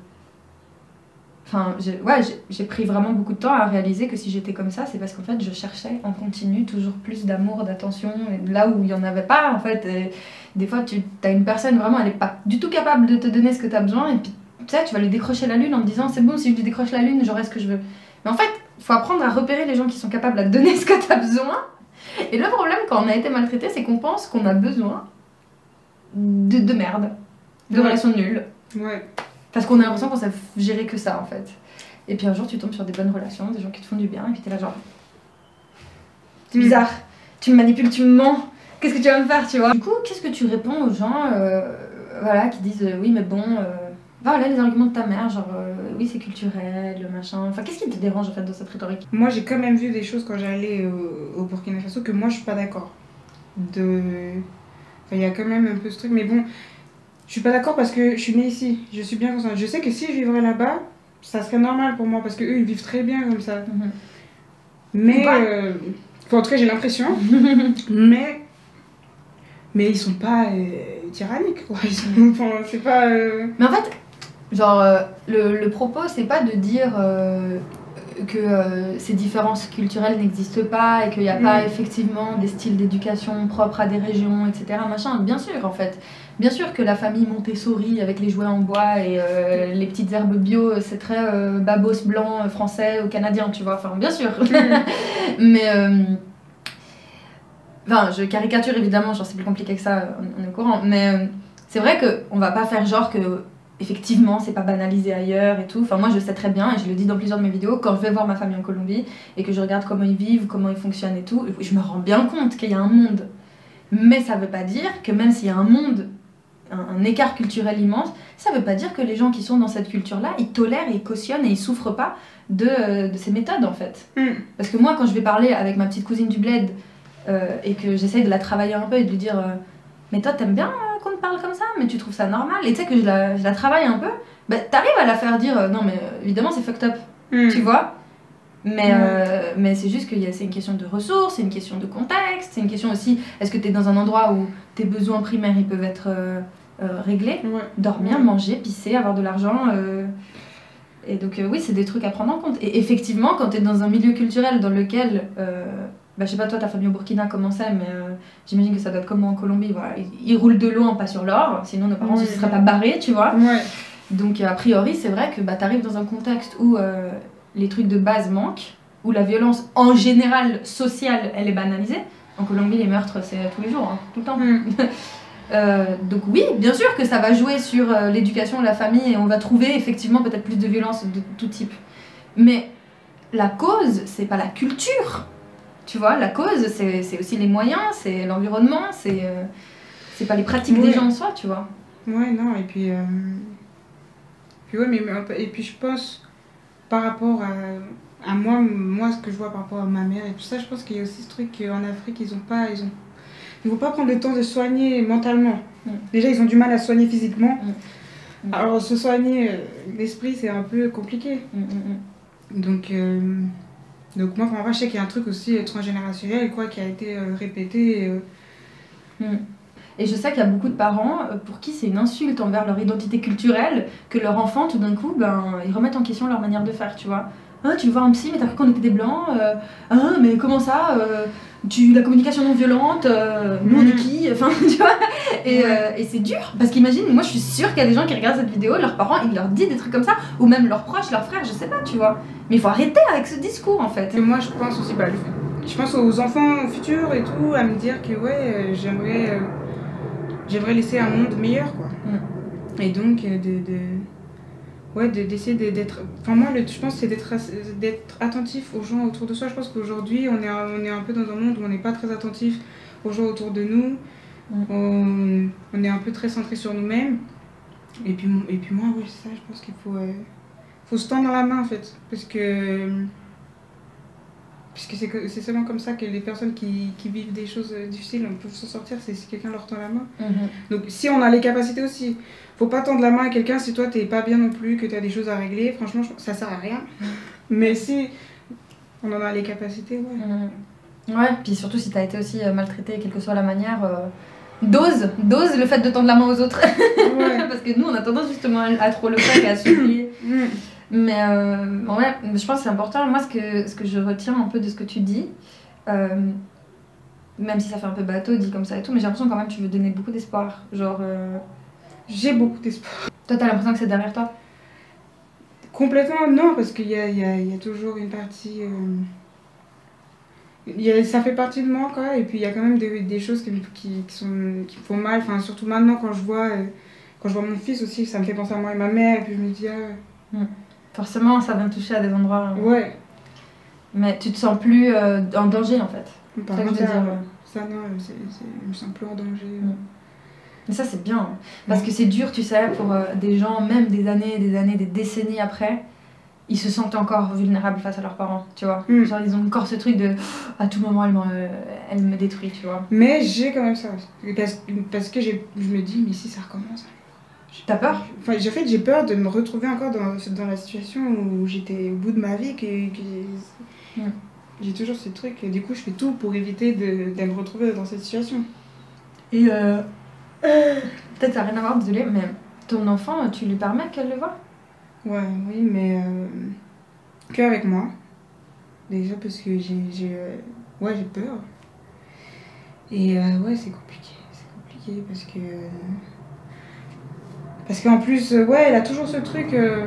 Enfin, j'ai pris vraiment beaucoup de temps à réaliser que si j'étais comme ça, c'est parce qu'en fait, je cherchais en continu toujours plus d'amour, d'attention, et là où il n'y en avait pas, en fait. Et des fois, tu as une personne, vraiment, elle n'est pas du tout capable de te donner ce que tu as besoin, et puis, tu sais, tu vas lui décrocher la lune en te disant, c'est bon, si je lui décroche la lune, j'aurai ce que je veux. Mais en fait, il faut apprendre à repérer les gens qui sont capables de te donner ce que tu as besoin. Et le problème, quand on a été maltraité, c'est qu'on pense qu'on a besoin de merde, de relations nulles. Ouais. Parce qu'on a l'impression qu'on sait gérer que ça en fait. Et puis un jour tu tombes sur des bonnes relations, des gens qui te font du bien, et puis t'es là genre... C'est bizarre, tu me manipules, tu me mens, qu'est-ce que tu vas me faire, tu vois? Du coup, qu'est-ce que tu réponds aux gens qui disent oui mais bon, voilà les arguments de ta mère, genre oui c'est culturel, machin... Enfin qu'est-ce qui te dérange en fait dans cette rhétorique? Moi j'ai quand même vu des choses quand j'allais au Burkina Faso que moi je suis pas d'accord. Il y a quand même un peu ce truc, mais bon... Je suis pas d'accord parce que je suis née ici, je suis bien consciente. Je sais que si je vivrais là-bas, ça serait normal pour moi parce qu'eux ils vivent très bien comme ça. Mais, en tout cas j'ai l'impression, mais ils sont pas tyranniques quoi. C'est pas. Mais en fait, genre le propos c'est pas de dire que ces différences culturelles n'existent pas et qu'il n'y a pas effectivement des styles d'éducation propres à des régions, etc. Machin. Bien sûr en fait. Bien sûr que la famille Montessori avec les jouets en bois et les petites herbes bio, c'est très babos blanc français ou canadien, tu vois. Enfin, bien sûr. Mais... Enfin, je caricature évidemment, genre c'est plus compliqué que ça, on est au courant. Mais c'est vrai qu'on va pas faire genre que... Effectivement, c'est pas banalisé ailleurs et tout. Enfin, moi je sais très bien, et je le dis dans plusieurs de mes vidéos, quand je vais voir ma famille en Colombie et que je regarde comment ils vivent, comment ils fonctionnent et tout, je me rends bien compte qu'il y a un monde. Mais ça veut pas dire que même s'il y a un monde, un écart culturel immense, ça veut pas dire que les gens qui sont dans cette culture-là, ils tolèrent et ils cautionnent et ils souffrent pas de ces méthodes en fait. Parce que moi, quand je vais parler avec ma petite cousine du bled, et que j'essaye de la travailler un peu et de lui dire mais toi t'aimes bien qu'on te parle comme ça, mais tu trouves ça normal, et tu sais que je la travaille un peu, bah, t'arrives à la faire dire non mais évidemment c'est fucked up, tu vois, mais c'est juste que c'est une question de ressources, c'est une question de contexte, c'est une question aussi, est-ce que t'es dans un endroit où tes besoins primaires ils peuvent être réglés, dormir, manger, pisser, avoir de l'argent, et donc oui c'est des trucs à prendre en compte, et effectivement quand t'es dans un milieu culturel dans lequel bah, je sais pas toi ta famille au Burkina comment c'est, mais j'imagine que ça doit être comme moi en Colombie, voilà. Ils roulent de l'eau en pas sur l'or, sinon nos parents ne se seraient pas barrés, tu vois. Donc a priori c'est vrai que bah, t'arrives dans un contexte où les trucs de base manquent, où la violence en général sociale elle est banalisée. En Colombie les meurtres c'est tous les jours, hein, tout le temps. Donc oui, bien sûr que ça va jouer sur l'éducation, la famille, et on va trouver effectivement peut-être plus de violence de tout type. Mais la cause, c'est pas la culture. Tu vois, la cause, c'est aussi les moyens, c'est l'environnement, c'est pas les pratiques des gens en soi, tu vois. Ouais, non, et puis ouais, et puis je pense, par rapport à moi, ce que je vois par rapport à ma mère et tout ça, je pense qu'il y a aussi ce truc qu'en Afrique, ils vont pas prendre le temps de se soigner mentalement. Déjà, ils ont du mal à se soigner physiquement. Alors, se soigner l'esprit, c'est un peu compliqué. Donc moi, je sais qu'il y a un truc aussi transgénérationnel quoi, qui a été répété. Et je sais qu'il y a beaucoup de parents pour qui c'est une insulte envers leur identité culturelle que leur enfant, tout d'un coup, ils remettent en question leur manière de faire, tu vois. Ah, tu veux voir un psy, mais t'as cru qu'on était des blancs. Ah, mais comment ça la communication non violente, nous on est qui? Enfin, tu vois. Et c'est dur, parce qu'imagine, moi je suis sûre qu'il y a des gens qui regardent cette vidéo, leurs parents, ils leur disent des trucs comme ça, ou même leurs proches, leurs frères, je sais pas, tu vois. Mais il faut arrêter avec ce discours en fait. Et moi je pense aussi, je pense aux enfants futurs et tout, à me dire que ouais, j'aimerais laisser un monde meilleur quoi. Et donc d'essayer d'être, enfin moi je pense que c'est d'être attentif aux gens autour de soi. Je pense qu'aujourd'hui on est un peu dans un monde où on n'est pas très attentif aux gens autour de nous. On est un peu très centré sur nous-mêmes, et puis moi ouais, ça, je pense qu'il faut se tendre la main en fait, puisque c'est seulement comme ça que les personnes qui vivent des choses difficiles peuvent s'en sortir, c'est si quelqu'un leur tend la main. Donc si on a les capacités aussi, faut pas tendre la main à quelqu'un si toi t'es pas bien non plus, que t'as des choses à régler, franchement ça sert à rien. Mais si on en a les capacités, ouais, puis surtout si t'as été aussi maltraité, quelle que soit la manière, dose le fait de tendre la main aux autres. Parce que nous on a tendance justement à trop le faire et à s'oublier. Mais ouais, je pense que c'est important. Moi, ce que je retiens un peu de ce que tu dis, même si ça fait un peu bateau dit comme ça et tout, mais j'ai l'impression quand même que tu veux donner beaucoup d'espoir. Genre, j'ai beaucoup d'espoir. Toi, t'as l'impression que c'est derrière toi? Complètement non, parce qu'il y a toujours une partie... ça fait partie de moi, quoi, et puis il y a quand même des choses qui me font mal, enfin, surtout maintenant quand je vois mon fils aussi, ça me fait penser à moi et ma mère, et puis je me dis... Forcément, ça vient toucher à des endroits... Ouais. Mais tu te sens plus en danger, en fait. Par contre, ça, non, je me sens plus en danger. Mais ça, c'est bien. Parce que c'est dur, tu sais, pour des gens, même des années, des décennies après, ils se sentent encore vulnérables face à leurs parents, tu vois. Genre, ils ont encore ce truc de à tout moment, elle me détruit, tu vois. Mais j'ai quand même ça. Parce que je me dis, mais si ça recommence. T'as peur? Enfin, en fait, j'ai peur de me retrouver encore dans la situation où j'étais au bout de ma vie. J'ai toujours ce truc. Et du coup, je fais tout pour éviter de me retrouver dans cette situation. Et peut-être ça n'a rien à voir, désolée, mais ton enfant, tu lui permets qu'elle le voie? Oui, mais qu'avec moi. Déjà parce que j'ai peur. Et ouais, c'est compliqué. C'est compliqué parce qu'en plus, elle a toujours ce truc, je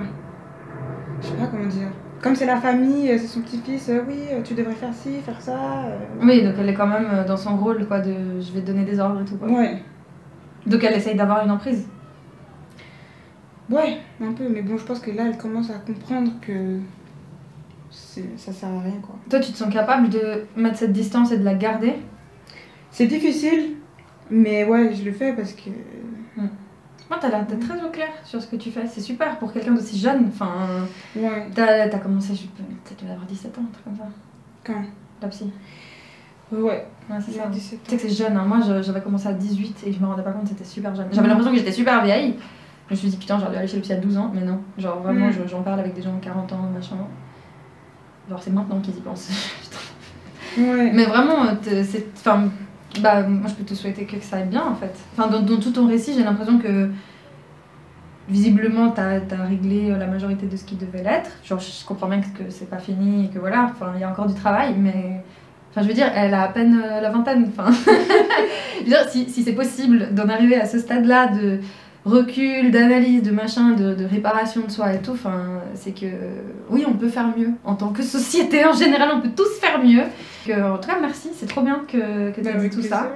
sais pas comment dire. Comme c'est la famille, c'est son petit-fils, oui, tu devrais faire ci, faire ça. Oui, donc elle est quand même dans son rôle, quoi, de je vais te donner des ordres et tout, quoi. Ouais. Donc elle essaye d'avoir une emprise? Ouais, un peu, mais bon, je pense que là, elle commence à comprendre que ça sert à rien, quoi. Toi, tu te sens capable de mettre cette distance et de la garder? C'est difficile, mais ouais, je le fais parce que... Moi, t'as l'air d'être très au clair sur ce que tu fais. C'est super pour quelqu'un d'aussi jeune. Enfin, ouais. T'as commencé, peut-être tu vas avoir 17 ans, un truc comme ça. Quand? La psy. Ouais, Ouais, c'est il ça. a 17 Tu sais ans. que c'est jeune, hein. Moi j'avais commencé à 18 et je me rendais pas compte que c'était super jeune. J'avais l'impression que j'étais super vieille. Je me suis dit putain, j'aurais dû aller chez le psy à 12 ans, mais non. Genre vraiment, j'en parle avec des gens de 40 ans, machin. Genre c'est maintenant qu'ils y pensent. Putain. Ouais. Mais vraiment, enfin, bah, moi je peux te souhaiter que ça aille bien en fait. Enfin, dans tout ton récit, j'ai l'impression que visiblement t'as réglé la majorité de ce qui devait l'être. Genre je comprends bien que c'est pas fini et que voilà, enfin il y a encore du travail, mais enfin je veux dire, elle a à peine la vingtaine. Enfin, je veux dire, si c'est possible d'en arriver à ce stade-là de recul, d'analyse, de machin, de réparation de soi et tout, enfin c'est que oui on peut faire mieux. En tant que société en général, on peut tous faire mieux. En tout cas merci, c'est trop bien que tu aies dit tout ça.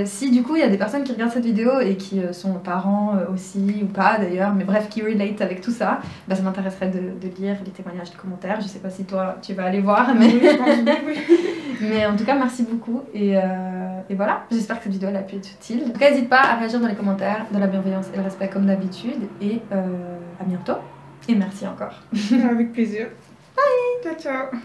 Si du coup il y a des personnes qui regardent cette vidéo et qui sont parents aussi ou pas d'ailleurs, mais bref qui relate avec tout ça, bah, ça m'intéresserait de lire les témoignages, les commentaires. Je sais pas si toi tu vas aller voir, mais, Oui, je pense bien, oui. mais en tout cas merci beaucoup et voilà, j'espère que cette vidéo elle a pu être utile. En tout cas n'hésite pas à réagir dans les commentaires, de la bienveillance et le respect comme d'habitude et à bientôt et merci encore. Avec plaisir. Bye. Ciao, ciao.